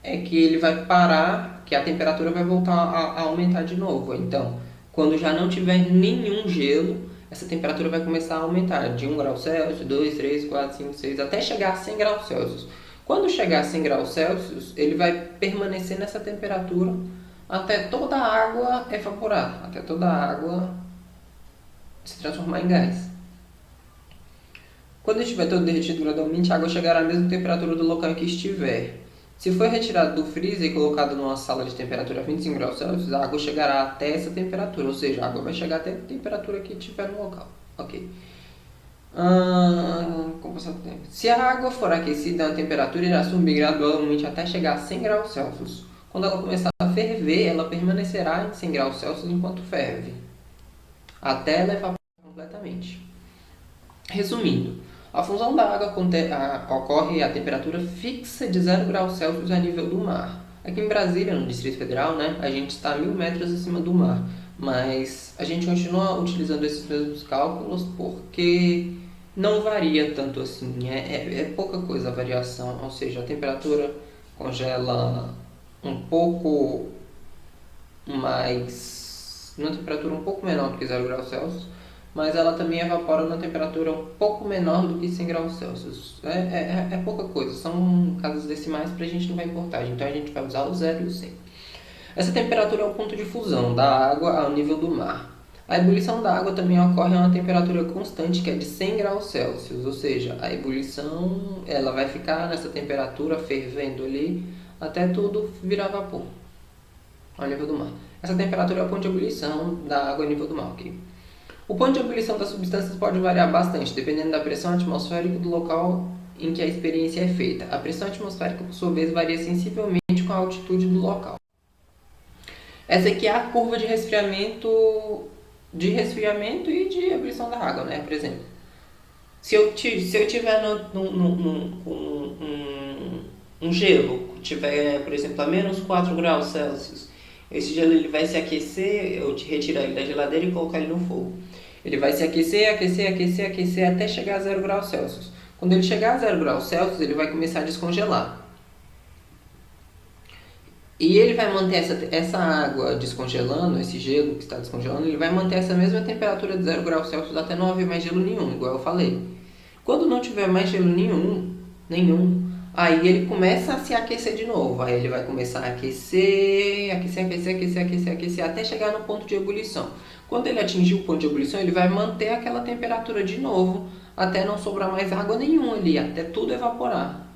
é que ele vai parar, que a temperatura vai voltar a aumentar de novo. Então, quando já não tiver nenhum gelo, essa temperatura vai começar a aumentar de 1 grau Celsius, 2, 3, 4, 5, 6, até chegar a 100 graus Celsius. Quando chegar a 100 graus Celsius, ele vai permanecer nessa temperatura até toda a água evaporar, até toda a água se transformar em gás. Quando estiver todo derretido gradualmente, a água chegará à mesma temperatura do local em que estiver. Se for retirado do freezer e colocado numa sala de temperatura a 25 graus Celsius, a água chegará até essa temperatura, ou seja, a água vai chegar até a temperatura que estiver no local. Ok. Com o passar do tempo. Se a água for aquecida, a temperatura irá subir gradualmente até chegar a 100 graus Celsius. Quando ela começar a ferver, ela permanecerá em 100 graus Celsius enquanto ferve, até ela evaporar completamente. Resumindo, a fusão da água ocorre a temperatura fixa de 0 graus Celsius a nível do mar. Aqui em Brasília, no Distrito Federal, né, a gente está a 1000 metros acima do mar, mas a gente continua utilizando esses mesmos cálculos porque não varia tanto assim, é pouca coisa a variação, ou seja, a temperatura congela um pouco mais, numa temperatura um pouco menor do que 0 graus Celsius, mas ela também evapora numa temperatura um pouco menor do que 100 graus Celsius. É pouca coisa, são casas decimais para a gente não vai importar, então a gente vai usar o 0 e o 100. Essa temperatura é o ponto de fusão da água ao nível do mar. A ebulição da água também ocorre a uma temperatura constante que é de 100 graus Celsius, ou seja, a ebulição ela vai ficar nessa temperatura fervendo ali até tudo virar vapor ao nível do mar. Essa temperatura é o ponto de ebulição da água ao nível do mar. Okay? O ponto de ebulição das substâncias pode variar bastante, dependendo da pressão atmosférica do local em que a experiência é feita. A pressão atmosférica, por sua vez, varia sensivelmente com a altitude do local. Essa aqui é a curva de resfriamento e de ebulição da água, né? Por exemplo, se eu tiver um gelo, tiver, por exemplo, a menos 4 graus Celsius, esse gelo ele vai se aquecer, eu retirar ele da geladeira e colocar ele no fogo. Ele vai se aquecer até chegar a 0 graus Celsius. Quando ele chegar a 0 graus Celsius, ele vai começar a descongelar. E ele vai manter essa água descongelando, esse gelo que está descongelando, ele vai manter essa mesma temperatura de 0 graus Celsius até não haver mais gelo nenhum, igual eu falei. Quando não tiver mais gelo nenhum, aí ele começa a se aquecer de novo. Aí ele vai começar a aquecer, até chegar no ponto de ebulição. Quando ele atingir o ponto de ebulição, ele vai manter aquela temperatura de novo, até não sobrar mais água nenhuma ali, até tudo evaporar.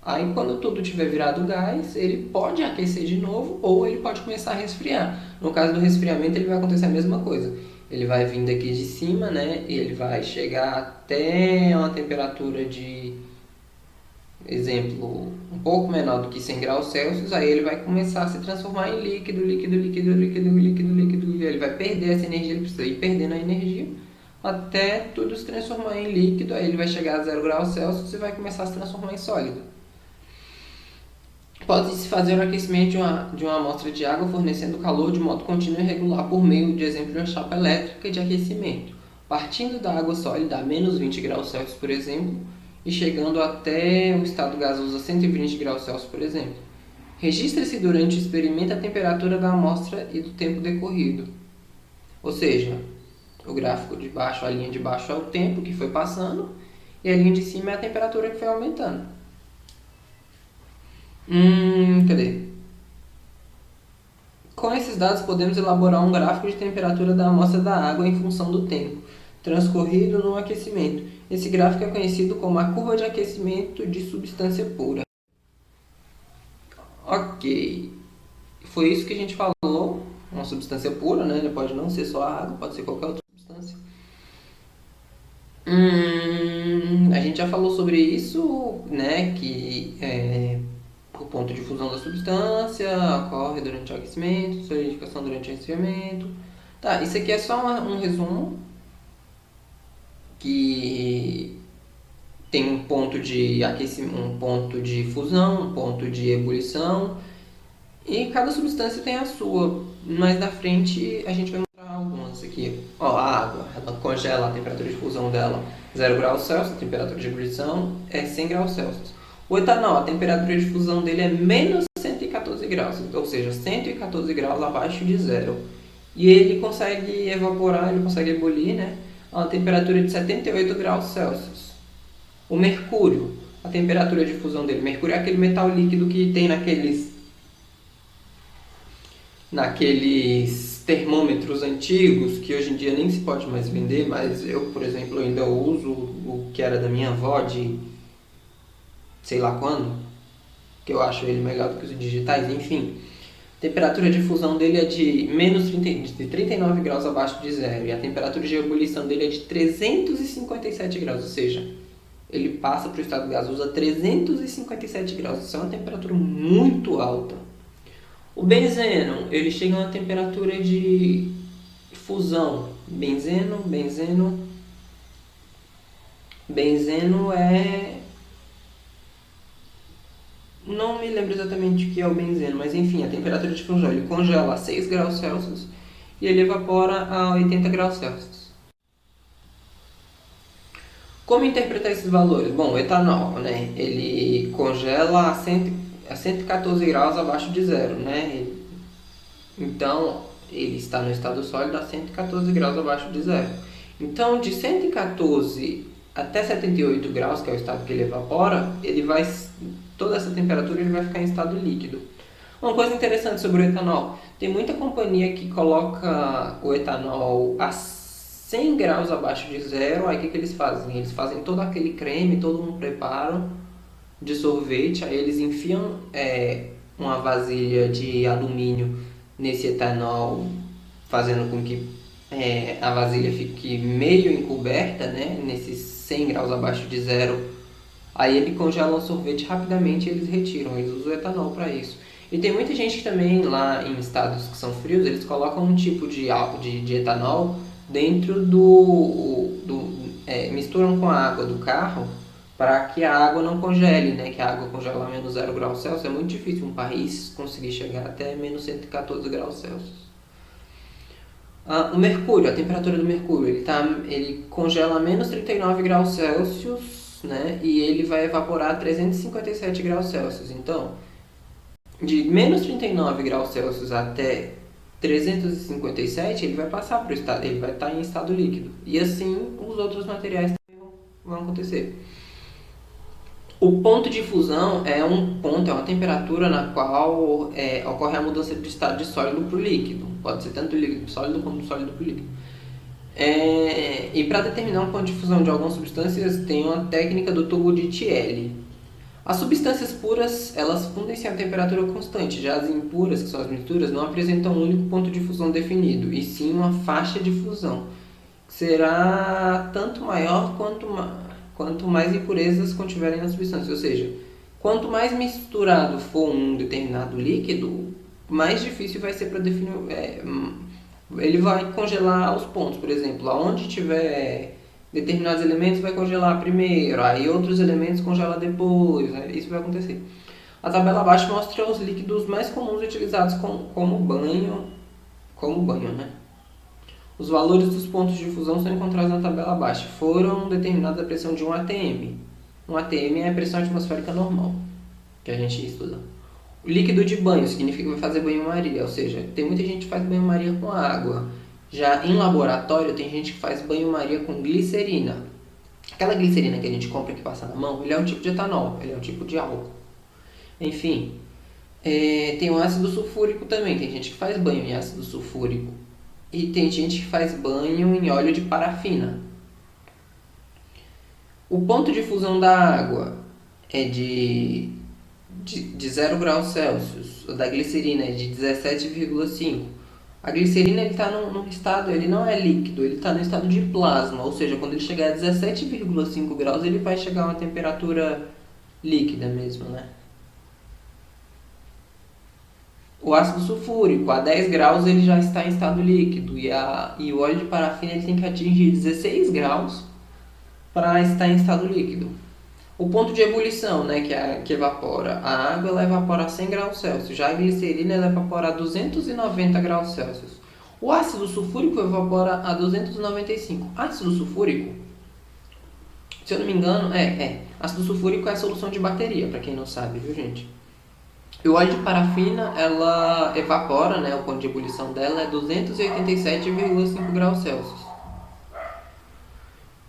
Aí quando tudo tiver virado gás, ele pode aquecer de novo ou ele pode começar a resfriar. No caso do resfriamento, ele vai acontecer a mesma coisa. Ele vai vir daqui de cima, né? E ele vai chegar até uma temperatura de, exemplo, um pouco menor do que 100 graus Celsius. Aí ele vai começar a se transformar em líquido. E ele vai perder essa energia, ele precisa ir perdendo a energia até tudo se transformar em líquido. Aí ele vai chegar a 0 graus Celsius e vai começar a se transformar em sólido. Pode-se fazer o aquecimento de uma amostra de água fornecendo calor de modo contínuo e regular por meio de exemplo de uma chapa elétrica de aquecimento, partindo da água sólida a menos 20 graus Celsius, por exemplo, e chegando até o estado gasoso a 120 graus Celsius, por exemplo. Registra-se durante o experimento a temperatura da amostra e do tempo decorrido. Ou seja, o gráfico de baixo, a linha de baixo é o tempo que foi passando e a linha de cima é a temperatura que foi aumentando. Cadê? Com esses dados podemos elaborar um gráfico de temperatura da amostra da água em função do tempo transcorrido no aquecimento. Esse gráfico é conhecido como a curva de aquecimento de substância pura. Ok, foi isso que a gente falou. Uma substância pura, né? Ele pode não ser só a água, pode ser qualquer outra substância. A gente já falou sobre isso, né? Que o ponto de fusão da substância ocorre durante o aquecimento, solidificação durante o resfriamento. Tá, isso aqui é só um resumo que tem um ponto de aquecimento, um ponto de fusão, um ponto de ebulição e cada substância tem a sua. Mais na frente a gente vai mostrar algumas aqui. Ó, a água, ela congela a temperatura de fusão dela 0 graus Celsius, a temperatura de ebulição é 100 graus Celsius. O etanol, a temperatura de fusão dele é menos 114 graus, ou seja, 114 graus abaixo de zero. E ele consegue evaporar, ele consegue ebulir, né, a uma temperatura de 78 graus Celsius. O mercúrio, a temperatura de fusão dele, mercúrio é aquele metal líquido que tem naqueles termômetros antigos, que hoje em dia nem se pode mais vender, mas eu, por exemplo, ainda uso o que era da minha avó de sei lá quando, que eu acho ele melhor do que os digitais, enfim. A temperatura de fusão dele é de de 39 graus abaixo de zero, e a temperatura de ebulição dele é de 357 graus, ou seja, ele passa para o estado gasoso a 357 graus. Isso é uma temperatura muito alta. O benzeno, ele chega a uma temperatura de fusão. Benzeno é... Não me lembro exatamente o que é o benzeno, mas enfim, a temperatura de fusão, ele congela a 6 graus Celsius e ele evapora a 80 graus Celsius. Como interpretar esses valores? Bom, o etanol, né? Ele congela a 114 graus abaixo de zero, né? Então, ele está no estado sólido a 114 graus abaixo de zero. Então, de 114 até 78 graus, que é o estado que ele evapora, toda essa temperatura ele vai ficar em estado líquido. Uma coisa interessante sobre o etanol, tem muita companhia que coloca o etanol a 100 graus abaixo de zero. Aí o que eles fazem? Eles fazem todo aquele creme, todo um preparo de sorvete, aí eles enfiam uma vasilha de alumínio nesse etanol, fazendo com que a vasilha fique meio encoberta, né, nesses 100 graus abaixo de zero. Aí ele congela o sorvete rapidamente e eles retiram, eles usam o etanol para isso. E tem muita gente que também, lá em estados que são frios, eles colocam um tipo de etanol dentro misturam com a água do carro para que a água não congele, né? Que a água congela a menos 0 graus Celsius. É muito difícil um país conseguir chegar até menos 114 graus Celsius. O mercúrio, a temperatura do mercúrio, ele congela a menos 39 graus Celsius, né? E ele vai evaporar a 357 graus Celsius. Então, de menos 39 graus Celsius até 357, ele vai passar para o estado, ele vai estar em estado líquido. E assim os outros materiais também vão acontecer. O ponto de fusão é uma temperatura na qual ocorre a mudança de estado de sólido para o líquido. Pode ser tanto líquido para sólido como sólido para o líquido. E para determinar um ponto de fusão de algumas substâncias, tem uma técnica do tubo de Thiele. As substâncias puras, elas fundem-se a temperatura constante, já as impuras, que são as misturas, não apresentam um único ponto de fusão definido, e sim uma faixa de fusão, que será tanto maior quanto mais impurezas contiverem na substância. Ou seja, quanto mais misturado for um determinado líquido, mais difícil vai ser para definir. Ele vai congelar aos pontos, por exemplo, aonde tiver determinados elementos vai congelar primeiro, aí outros elementos congela depois, né? Isso vai acontecer. A tabela abaixo mostra os líquidos mais comuns utilizados como banho, né? Os valores dos pontos de fusão são encontrados na tabela abaixo. Foram determinados a pressão de 1 atm. 1 atm é a pressão atmosférica normal, que a gente estuda. O líquido de banho significa que vai fazer banho-maria, ou seja, tem muita gente que faz banho-maria com água. Já em laboratório, tem gente que faz banho-maria com glicerina. Aquela glicerina que a gente compra que passa na mão, ele é um tipo de etanol, ele é um tipo de álcool. Enfim, tem o ácido sulfúrico também. Tem gente que faz banho em ácido sulfúrico. E tem gente que faz banho em óleo de parafina. O ponto de fusão da água é de 0 graus Celsius. O da glicerina é de 17,5. A glicerina está num estado, ele não é líquido, ele está no estado de plasma, ou seja, quando ele chegar a 17,5 graus, ele vai chegar a uma temperatura líquida mesmo, né? O ácido sulfúrico, a 10 graus, ele já está em estado líquido, e o óleo de parafina ele tem que atingir 16 graus para estar em estado líquido. O ponto de ebulição, né, que evapora. A água ela evapora a 100 graus Celsius, já a glicerina ela evapora a 290 graus Celsius. O ácido sulfúrico evapora a 295. Ácido sulfúrico, se eu não me engano, ácido sulfúrico é a solução de bateria, para quem não sabe, viu, gente? E o óleo de parafina, ela evapora, né, o ponto de ebulição dela é 287,5 graus Celsius.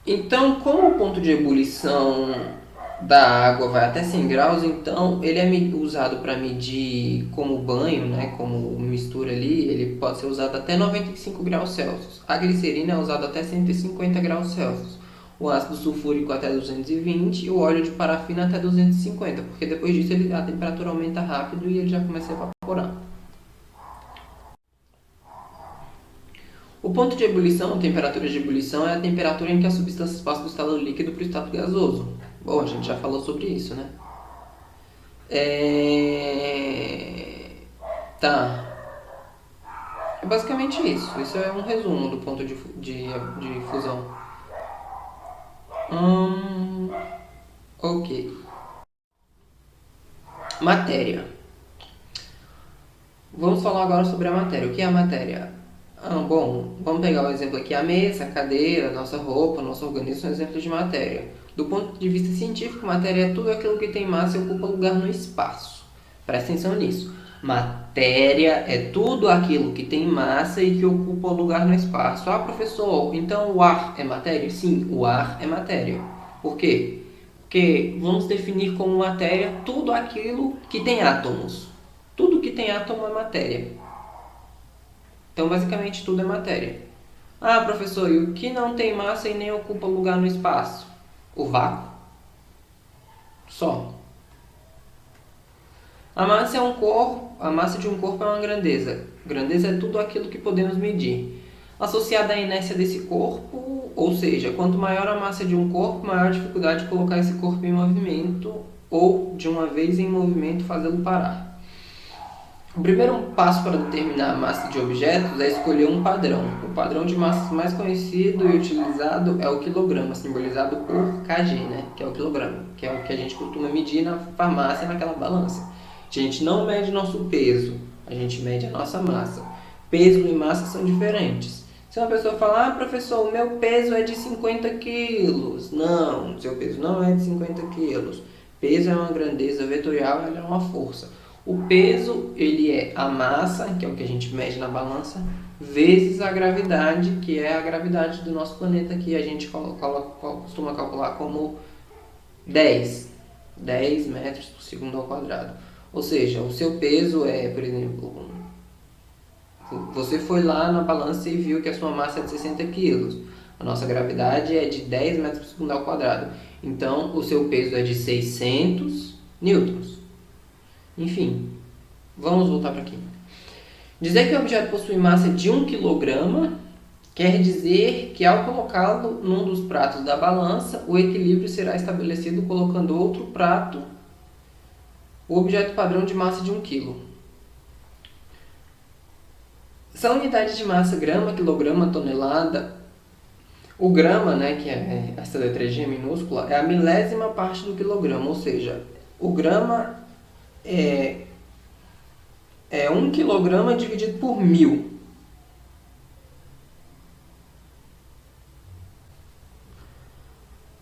Então, como o ponto de ebulição da água vai até 100 graus, então ele é usado para medir como banho, né, como mistura ali, ele pode ser usado até 95 graus Celsius. A glicerina é usada até 150 graus Celsius. O ácido sulfúrico até 220 e o óleo de parafina até 250, porque depois disso a temperatura aumenta rápido e ele já começa a evaporar. O ponto de ebulição, a temperatura de ebulição, é a temperatura em que a substância passa do estado líquido para o estado gasoso. Bom, a gente já falou sobre isso, né? Tá. É basicamente isso. Isso é um resumo do ponto de fusão. Ok. Matéria. Vamos falar agora sobre a matéria. O que é a matéria? Bom, vamos pegar o exemplo aqui. A mesa, a cadeira, a nossa roupa, nosso organismo são exemplos de matéria. Do ponto de vista científico, matéria é tudo aquilo que tem massa e ocupa lugar no espaço. Presta atenção nisso. Matéria é tudo aquilo que tem massa e que ocupa lugar no espaço. Ah, professor, então o ar é matéria? Sim, o ar é matéria. Por quê? Porque vamos definir como matéria tudo aquilo que tem átomos. Tudo que tem átomo é matéria. Então, basicamente, tudo é matéria. Ah, professor, e o que não tem massa e nem ocupa lugar no espaço? O vácuo. Só. A massa é um corpo, a massa de um corpo é uma grandeza. Grandeza é tudo aquilo que podemos medir. Associada à inércia desse corpo, ou seja, quanto maior a massa de um corpo, maior a dificuldade de colocar esse corpo em movimento ou, de uma vez em movimento, fazê-lo parar. O primeiro passo para determinar a massa de objetos é escolher um padrão. O padrão de massas mais conhecido e utilizado é o quilograma, simbolizado por kg, né? Que é o quilograma, que é o que a gente costuma medir na farmácia, naquela balança. A gente não mede nosso peso, a gente mede a nossa massa. Peso e massa são diferentes. Se uma pessoa falar, ah, professor, o meu peso é de 50 quilos. Não, seu peso não é de 50 quilos. Peso é uma grandeza vetorial, ela é uma força. O peso, ele é a massa, que é o que a gente mede na balança, vezes a gravidade, que é a gravidade do nosso planeta, que a gente costuma calcular como 10 metros por segundo ao quadrado. Ou seja, o seu peso é, por exemplo, você foi lá na balança e viu que a sua massa é de 60 quilos. A nossa gravidade é de 10 metros por segundo ao quadrado. Então, o seu peso é de 600 newtons. Enfim, vamos voltar para aqui. Dizer que o objeto possui massa de 1 kg quer dizer que ao colocá-lo num dos pratos da balança, o equilíbrio será estabelecido colocando outro prato, o objeto padrão de massa de 1 kg. São unidades de massa grama, quilograma, tonelada. O grama, né, que é essa letrezinha minúscula, é a milésima parte do quilograma, ou seja, o grama é 1 kg dividido por 1000.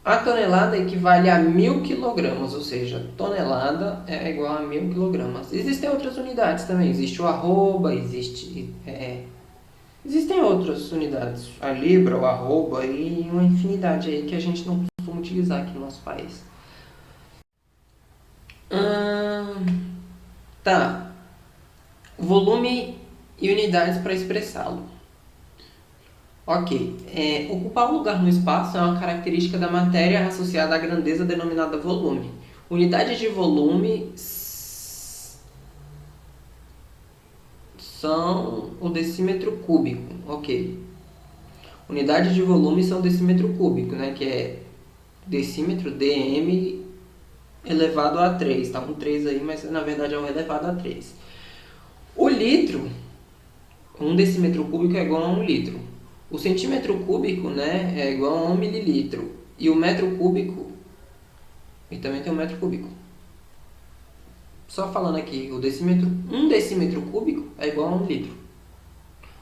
A tonelada equivale a 1000 kg, ou seja, tonelada é igual a 1000 kg. Existem outras unidades também, existe o arroba, existem outras unidades, a libra, o arroba e uma infinidade aí que a gente não costuma utilizar aqui no nosso país. Tá. Volume e unidades para expressá-lo. Ok. Ocupar um lugar no espaço é uma característica da matéria associada à grandeza denominada volume. Unidades de volume são o decímetro cúbico. Ok. Unidades de volume são decímetro cúbico, né? Que é decímetro, dm elevado a 3. Tá com 3 aí, mas na verdade é um elevado a 3. O litro, 1 decímetro cúbico é igual a 1 litro. O centímetro cúbico, né, é igual a 1 mililitro. E o metro cúbico, e também tem o metro cúbico. Só falando aqui, 1 decímetro cúbico é igual a 1 litro.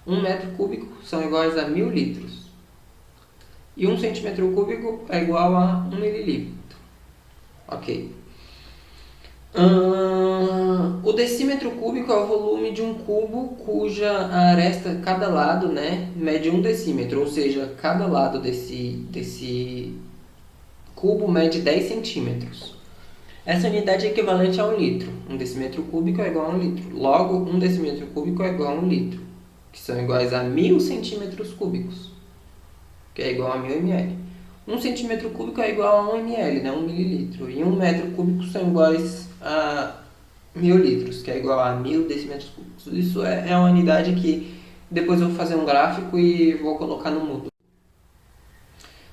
1 metro cúbico são iguais a 1000 litros. E 1 centímetro cúbico é igual a 1 mililitro. Ok. O decímetro cúbico é o volume de um cubo cuja aresta, cada lado, né, mede 1 decímetro, ou seja, cada lado desse cubo mede 10 centímetros. Essa unidade é equivalente a 1 litro. 1 decímetro cúbico é igual a 1 litro. Logo, 1 decímetro cúbico é igual a 1 litro, que são iguais a 1000 centímetros cúbicos, que é igual a 1000 ml. 1 centímetro cúbico é igual a 1 ml, né? 1 mililitro. E 1 metro cúbico são iguais a 1000 litros, que é igual a 1000 decímetros cúbicos. Isso é uma unidade que depois eu vou fazer um gráfico e vou colocar no Moodle.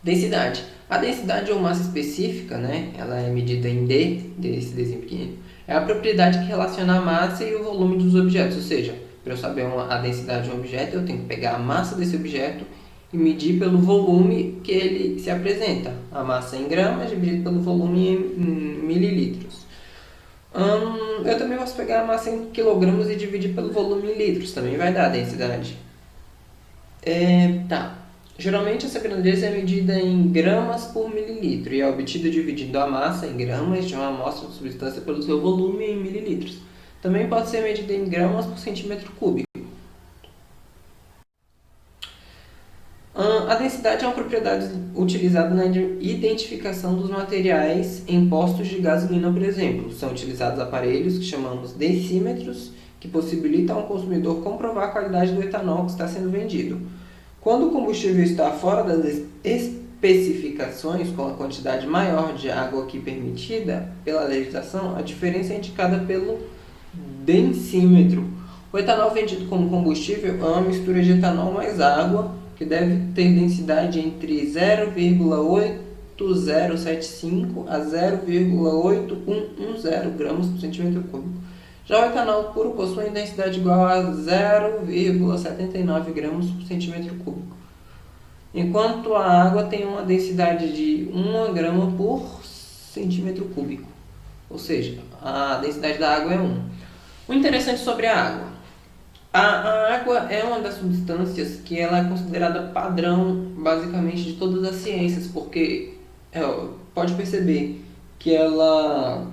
Densidade. A densidade ou massa específica, né? Ela é medida em D, desse Dzinho pequenino, é a propriedade que relaciona a massa e o volume dos objetos. Ou seja, para eu saber a densidade de um objeto, eu tenho que pegar a massa desse objeto e medir pelo volume que ele se apresenta. A massa em gramas dividido pelo volume em mililitros. Eu também posso pegar a massa em quilogramas e dividir pelo volume em litros. Também vai dar a densidade. Geralmente essa grandeza é medida em gramas por mililitro e é obtida dividindo a massa em gramas de uma amostra de substância pelo seu volume em mililitros. Também pode ser medida em gramas por centímetro cúbico. A densidade é uma propriedade utilizada na identificação dos materiais em postos de gasolina, por exemplo. São utilizados aparelhos que chamamos decímetros, que possibilitam ao consumidor comprovar a qualidade do etanol que está sendo vendido. Quando o combustível está fora das especificações, com a quantidade maior de água que permitida pela legislação, a diferença é indicada pelo densímetro. O etanol vendido como combustível é uma mistura de etanol mais água, que deve ter densidade entre 0,8075 a 0,8110 gramas por centímetro cúbico. Já o etanol puro possui densidade igual a 0,79 gramas por centímetro cúbico, enquanto a água tem uma densidade de 1 grama por centímetro cúbico, ou seja, a densidade da água é 1. O interessante sobre a água. A água é uma das substâncias que ela é considerada padrão, basicamente, de todas as ciências, porque pode perceber que a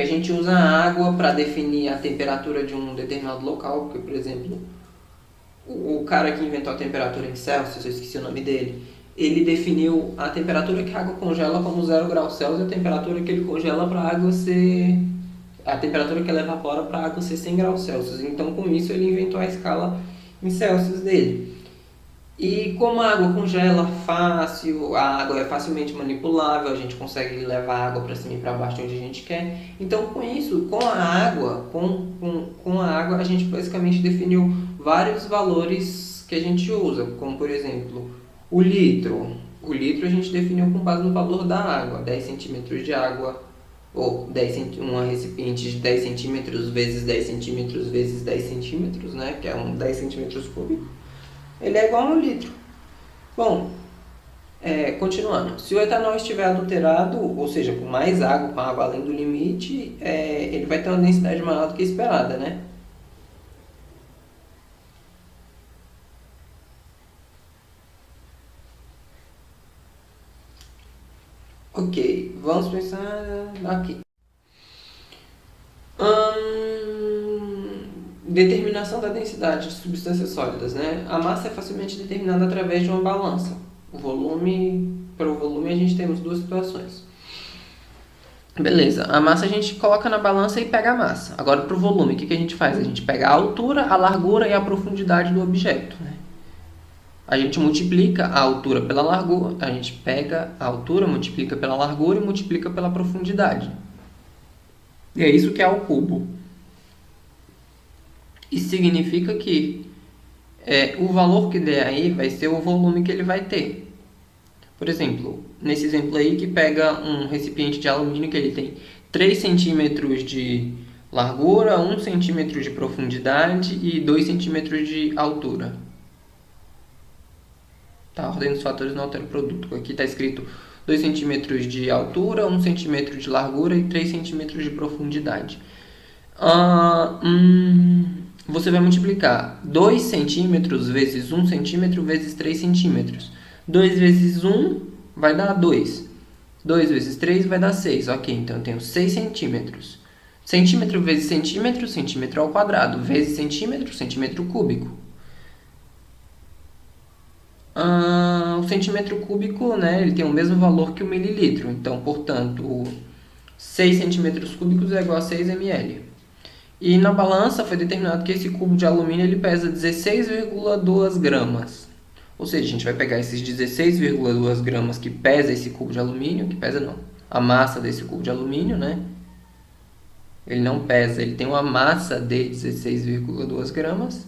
gente usa a água para definir a temperatura de um determinado local, porque, por exemplo, o cara que inventou a temperatura em Celsius, eu esqueci o nome dele, ele definiu a temperatura que a água congela como 0 graus Celsius e a temperatura que ele congela para a água ser... a temperatura que ela evapora para a água ser 100 graus Celsius. Então, com isso, ele inventou a escala em Celsius dele. E como a água congela fácil, a água é facilmente manipulável, a gente consegue levar a água para cima e para baixo onde a gente quer. Então, com isso, com a água, a gente basicamente definiu vários valores que a gente usa, como, por exemplo, o litro. O litro a gente definiu com base no valor da água, 10 centímetros de água, ou uma recipiente de 10 centímetros vezes 10 centímetros vezes 10 centímetros, né, que é 10 centímetros cúbicos, ele é igual a 1 litro. Bom, continuando, se o etanol estiver adulterado, ou seja, com mais água, com água além do limite, ele vai ter uma densidade maior do que esperada, né? Ok, vamos pensar aqui. Determinação da densidade de substâncias sólidas, né? A massa é facilmente determinada através de uma balança. Para o volume a gente temos duas situações. Beleza, a massa a gente coloca na balança e pega a massa. Agora para o volume, o que a gente faz? A gente pega a altura, a largura e a profundidade do objeto, né? A gente multiplica a altura pela largura, a gente pega a altura, multiplica pela largura e multiplica pela profundidade. E é isso que é o cubo. Isso significa que o valor que der aí vai ser o volume que ele vai ter. Por exemplo, nesse exemplo aí que pega um recipiente de alumínio que ele tem 3 centímetros de largura, 1 centímetro de profundidade e 2 centímetros de altura. Tá, a ordem dos fatores não altera o produto. Aqui está escrito 2 centímetros de altura, 1 centímetro de largura e 3 centímetros de profundidade. Você vai multiplicar 2 centímetros vezes 1 centímetro vezes 3 centímetros. 2 vezes 1 vai dar 2. 2 vezes 3 vai dar 6. Ok, então eu tenho 6 centímetros. Centímetro vezes centímetro, centímetro ao quadrado, vezes centímetro, centímetro cúbico. o centímetro cúbico, né, ele tem o mesmo valor que o mililitro. Então, portanto, 6 centímetros cúbicos é igual a 6 ml. E na balança foi determinado que esse cubo de alumínio ele pesa 16,2 gramas. Ou seja, a gente vai pegar esses 16,2 gramas que pesa esse cubo de alumínio, que pesa não, a massa desse cubo de alumínio, né? Ele não pesa, ele tem uma massa de 16,2 gramas.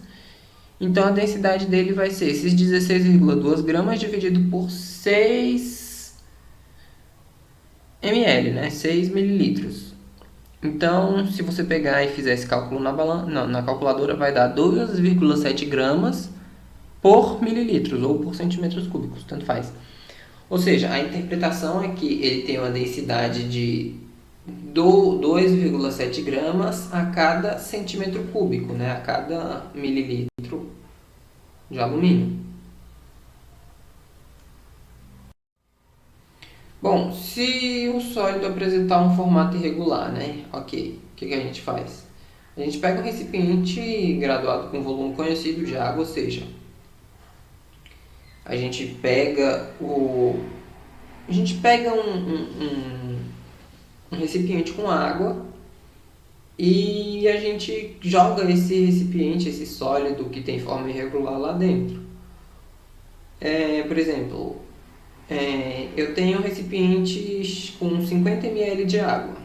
Então a densidade dele vai ser esses 16,2 gramas dividido por 6 ml, né? 6 mililitros. Então, se você pegar e fizer esse cálculo na calculadora, vai dar 2,7 gramas por mililitros ou por centímetros cúbicos, tanto faz. Ou seja, a interpretação é que ele tem uma densidade de 2,7 gramas a cada centímetro cúbico, né? A cada mililitro de alumínio. Bom, se o sólido apresentar um formato irregular, né? Ok, o que a gente faz? A gente pega um recipiente graduado com volume conhecido de água, ou seja, a gente pega um recipiente com água e a gente joga esse recipiente, esse sólido que tem forma irregular lá dentro. Por exemplo, eu tenho um recipiente com 50 ml de água,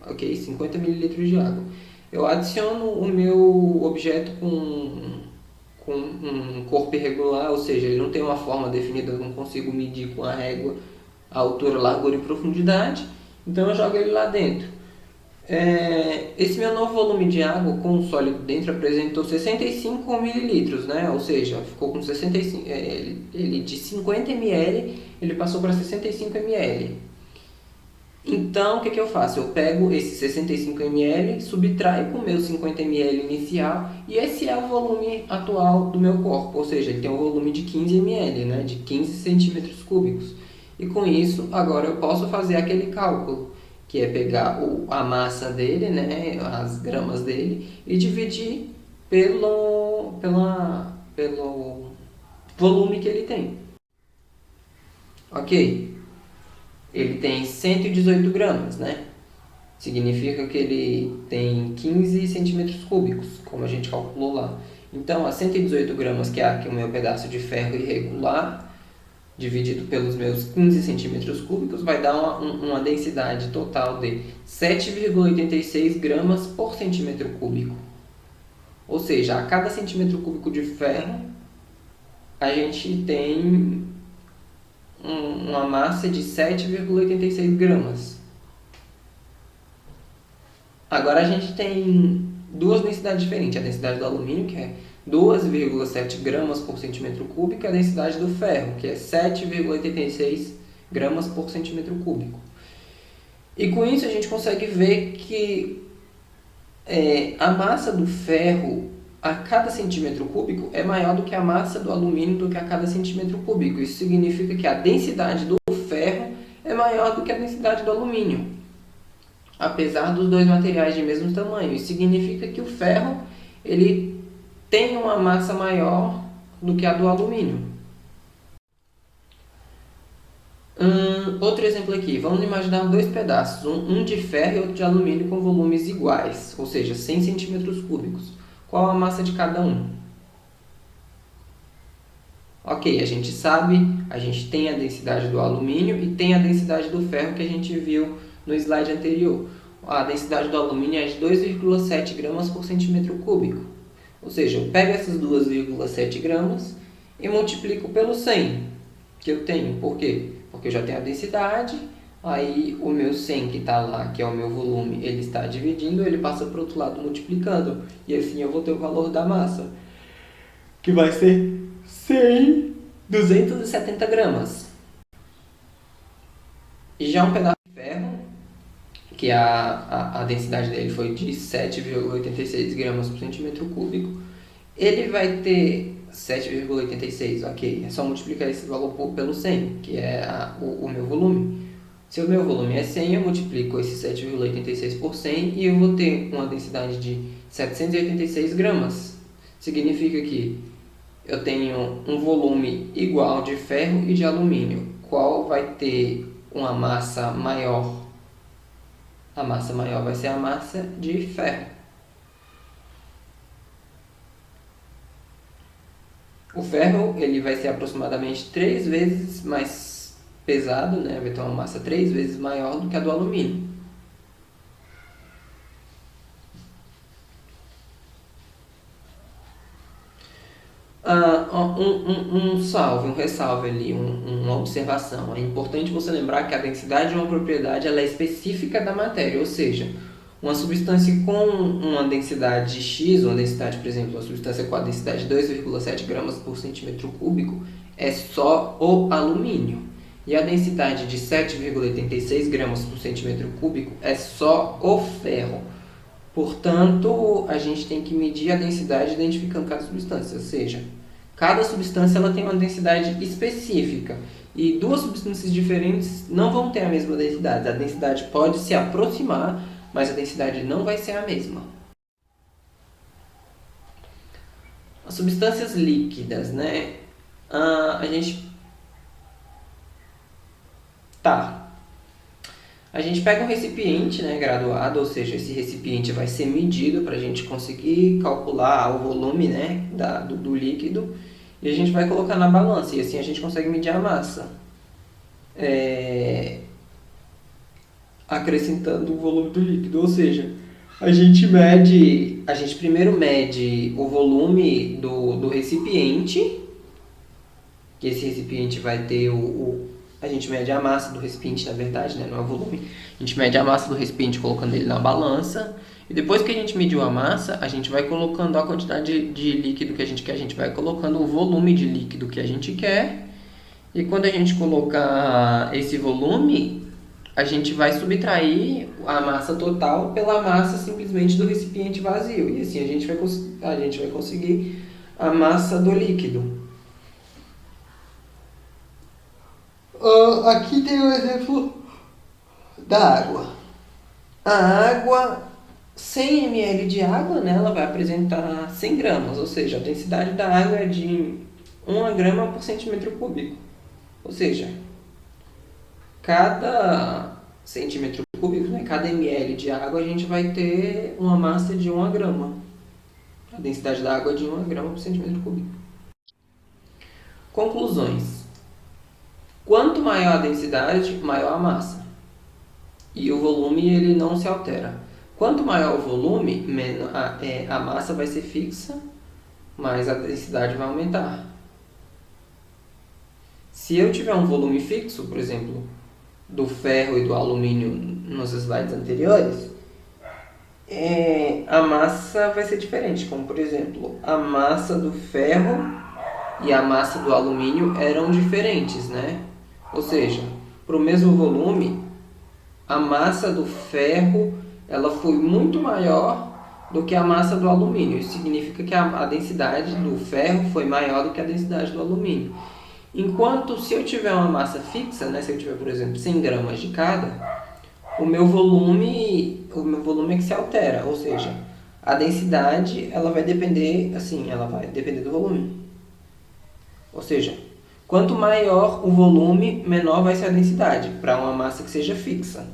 ok? 50 ml de água. Eu adiciono o meu objeto com um corpo irregular, ou seja, ele não tem uma forma definida, eu não consigo medir com a régua a altura, largura e profundidade, então eu jogo ele lá dentro. Esse meu novo volume de água com o sólido dentro apresentou 65 mililitros, né? Ou seja, ficou com 65, ele de 50 ml ele passou para 65 ml. Então, o que eu faço? Eu pego esse 65 ml, subtraio com o meu 50 ml inicial e esse é o volume atual do meu corpo, ou seja, ele tem um volume de 15 ml, né? De 15 centímetros cúbicos. E com isso, agora eu posso fazer aquele cálculo, que é pegar a massa dele, né, as gramas dele, e dividir pelo volume que ele tem. Ok? Ele tem 118 gramas, né? Significa que ele tem 15 centímetros cúbicos, como a gente calculou lá. Então, as 118 gramas, que é aqui o meu pedaço de ferro irregular, dividido pelos meus 15 centímetros cúbicos, vai dar uma densidade total de 7,86 gramas por centímetro cúbico. Ou seja, a cada centímetro cúbico de ferro, a gente tem uma massa de 7,86 gramas. Agora a gente tem duas densidades diferentes. A densidade do alumínio, que é 2,7 gramas por centímetro cúbico, e a densidade do ferro, que é 7,86 gramas por centímetro cúbico. E com isso a gente consegue ver que a massa do ferro a cada centímetro cúbico é maior do que a massa do alumínio do que a cada centímetro cúbico. Isso significa que a densidade do ferro é maior do que a densidade do alumínio, apesar dos dois materiais de mesmo tamanho. Isso significa que o ferro ele tem uma massa maior do que a do alumínio. Outro exemplo aqui, vamos imaginar dois pedaços, um de ferro e outro de alumínio com volumes iguais, ou seja, 100 centímetros cúbicos. Qual a massa de cada um? Ok, a gente sabe, a gente tem a densidade do alumínio e tem a densidade do ferro que a gente viu no slide anterior. A densidade do alumínio é de 2,7 gramas por centímetro cúbico. Ou seja, eu pego essas 2,7 gramas e multiplico pelo 100 que eu tenho. Por quê? Porque eu já tenho a densidade, aí o meu 100 que está lá, que é o meu volume, ele está dividindo, ele passa para o outro lado multiplicando. E assim eu vou ter o valor da massa, que vai ser 270 gramas. E já um pedaço de ferro, que a densidade dele foi de 7,86 gramas por centímetro cúbico, ele vai ter 7,86, ok. É só multiplicar esse valor pelo 100, que é o meu volume. Se o meu volume é 100, eu multiplico esse 7,86 por 100 e eu vou ter uma densidade de 786 gramas. Significa que eu tenho um volume igual de ferro e de alumínio. Qual vai ter uma massa maior? A massa maior vai ser a massa de ferro. O ferro ele vai ser aproximadamente 3 vezes mais pesado, né? Vai ter uma massa 3 vezes maior do que a do alumínio. Um salve, um ressalve ali, uma observação. É importante você lembrar que a densidade de uma propriedade ela é específica da matéria, ou seja, uma substância com uma densidade X, uma densidade, por exemplo, uma substância com a densidade de 2,7 gramas por centímetro cúbico, é só o alumínio. E a densidade de 7,86 gramas por centímetro cúbico é só o ferro. Portanto, a gente tem que medir a densidade identificando cada substância, ou seja, cada substância ela tem uma densidade específica e duas substâncias diferentes não vão ter a mesma densidade. A densidade pode se aproximar, mas a densidade não vai ser a mesma. As substâncias líquidas, né? A gente tá. A gente pega um recipiente, né, graduado, ou seja, esse recipiente vai ser medido para a gente conseguir calcular o volume, né, do líquido e a gente vai colocar na balança e assim a gente consegue medir a massa, acrescentando o volume do líquido, ou seja, a gente primeiro mede o volume do recipiente, que esse recipiente vai ter a gente mede a massa do recipiente, na verdade, né? Não é o volume. A gente mede a massa do recipiente colocando ele na balança. E depois que a gente mediu a massa, a gente vai colocando a quantidade de líquido que a gente quer. A gente vai colocando o volume de líquido que a gente quer. E quando a gente colocar esse volume, a gente vai subtrair a massa total pela massa simplesmente do recipiente vazio. E assim a gente vai conseguir a massa do líquido. Aqui tem um exemplo da água. A água, 100 ml de água, né, ela vai apresentar 100 gramas, ou seja, a densidade da água é de 1 grama por centímetro cúbico. Ou seja, cada centímetro cúbico, né, cada ml de água, a gente vai ter uma massa de 1 grama. A densidade da água é de 1 grama por centímetro cúbico. Conclusões. Quanto maior a densidade, maior a massa. E o volume ele não se altera. Quanto maior o volume, a massa vai ser fixa, mas a densidade vai aumentar. Se eu tiver um volume fixo, por exemplo, do ferro e do alumínio nos slides anteriores, a massa vai ser diferente. Como, por exemplo, a massa do ferro e a massa do alumínio eram diferentes, né? Ou seja, para o mesmo volume, a massa do ferro ela foi muito maior do que a massa do alumínio. Isso significa que a densidade do ferro foi maior do que a densidade do alumínio. Enquanto se eu tiver uma massa fixa, né, se eu tiver, por exemplo, 100 gramas de cada, o meu volume é que se altera, ou seja, a densidade ela vai depender, assim, ela vai depender do volume. Ou seja, quanto maior o volume, menor vai ser a densidade, para uma massa que seja fixa.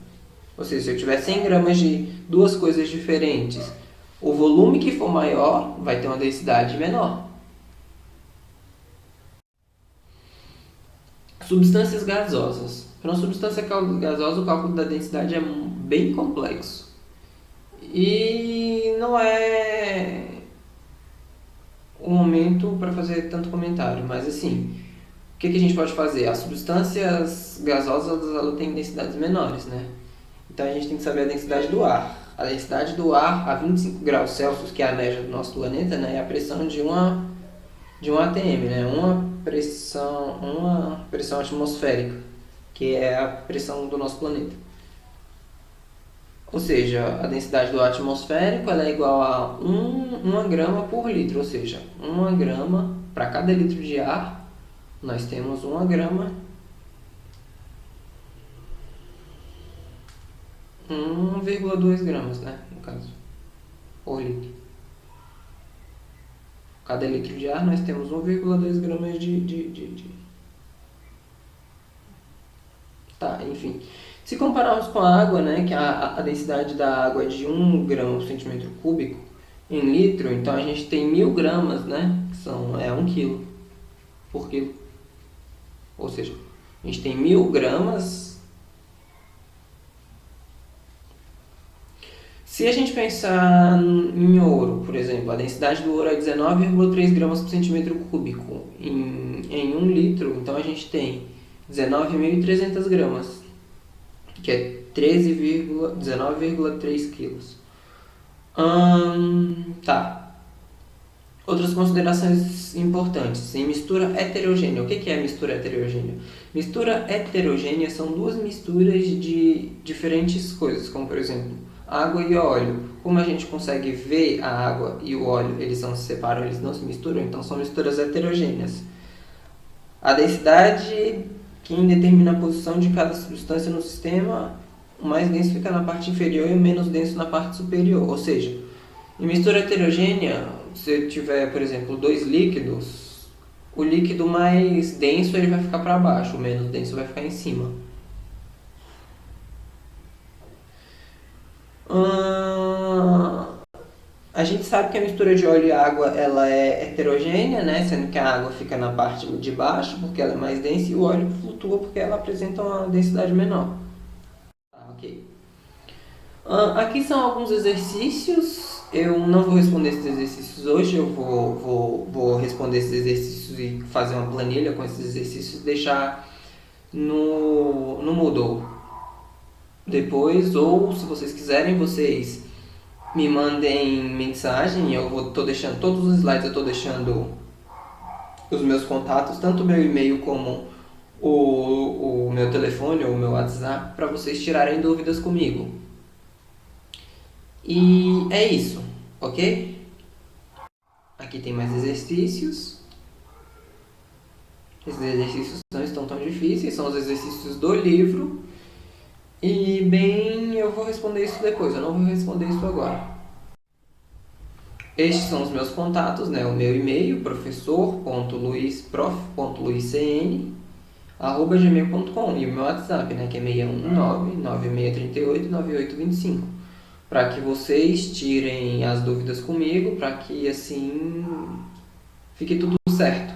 Ou seja, se eu tiver 100 gramas de duas coisas diferentes, o volume que for maior vai ter uma densidade menor. Substâncias gasosas. Para uma substância gasosa, o cálculo da densidade é bem complexo. E não é o momento para fazer tanto comentário, mas assim, o que a gente pode fazer? As substâncias gasosas ela têm densidades menores, né? Então a gente tem que saber a densidade do ar. A densidade do ar a 25 graus Celsius, que é a média do nosso planeta, né, é a pressão de um atm, né? Uma pressão atmosférica, que é a pressão do nosso planeta. Ou seja, a densidade do ar atmosférico ela é igual a 1 grama por litro, ou seja, 1 grama para cada litro de ar, nós temos 1 grama, 1,2 gramas, né, no caso, por litro. cada litro de ar nós temos 1,2 gramas Tá, enfim. Se compararmos com a água, né, que a densidade da água é de 1 grama por centímetro cúbico em litro, então a gente tem 1.000 gramas, né, que é 1 quilo por quilo. Ou seja, a gente tem 1.000 gramas. Se a gente pensar em ouro, por exemplo, a densidade do ouro é 19,3 gramas por centímetro cúbico em 1 litro, então a gente tem 19.300 gramas, que é 19,3 quilos. Tá. Outras considerações importantes. Em mistura heterogênea. O que é mistura heterogênea? Mistura heterogênea são duas misturas de diferentes coisas, como por exemplo, água e óleo. Como a gente consegue ver a água e o óleo, eles não se separam, eles não se misturam, então são misturas heterogêneas. A densidade, quem determina a posição de cada substância no sistema, o mais denso fica na parte inferior e o menos denso na parte superior. Ou seja, em mistura heterogênea, se tiver, por exemplo, dois líquidos, o líquido mais denso ele vai ficar para baixo, o menos denso vai ficar em cima. A gente sabe que a mistura de óleo e água ela é heterogênea, né? Sendo que a água fica na parte de baixo porque ela é mais densa e o óleo flutua porque ela apresenta uma densidade menor. Tá, ok. Aqui são alguns exercícios. Eu não vou responder esses exercícios hoje, eu vou responder esses exercícios e fazer uma planilha com esses exercícios e deixar no Moodle depois, ou se vocês quiserem, vocês me mandem mensagem. Tô deixando todos os slides, eu estou deixando os meus contatos, tanto o meu e-mail como o meu telefone ou o meu WhatsApp, para vocês tirarem dúvidas comigo. E é isso, ok? Aqui tem mais exercícios. Esses exercícios não estão tão difíceis, são os exercícios do livro. E bem, eu vou responder isso depois, eu não vou responder isso agora. Estes são os meus contatos, né? O meu e-mail, professor.luisprof.luiscn@gmail.com, e o meu WhatsApp, né? Que é 619-9638-9825. Para que vocês tirem as dúvidas comigo, para que assim fique tudo certo.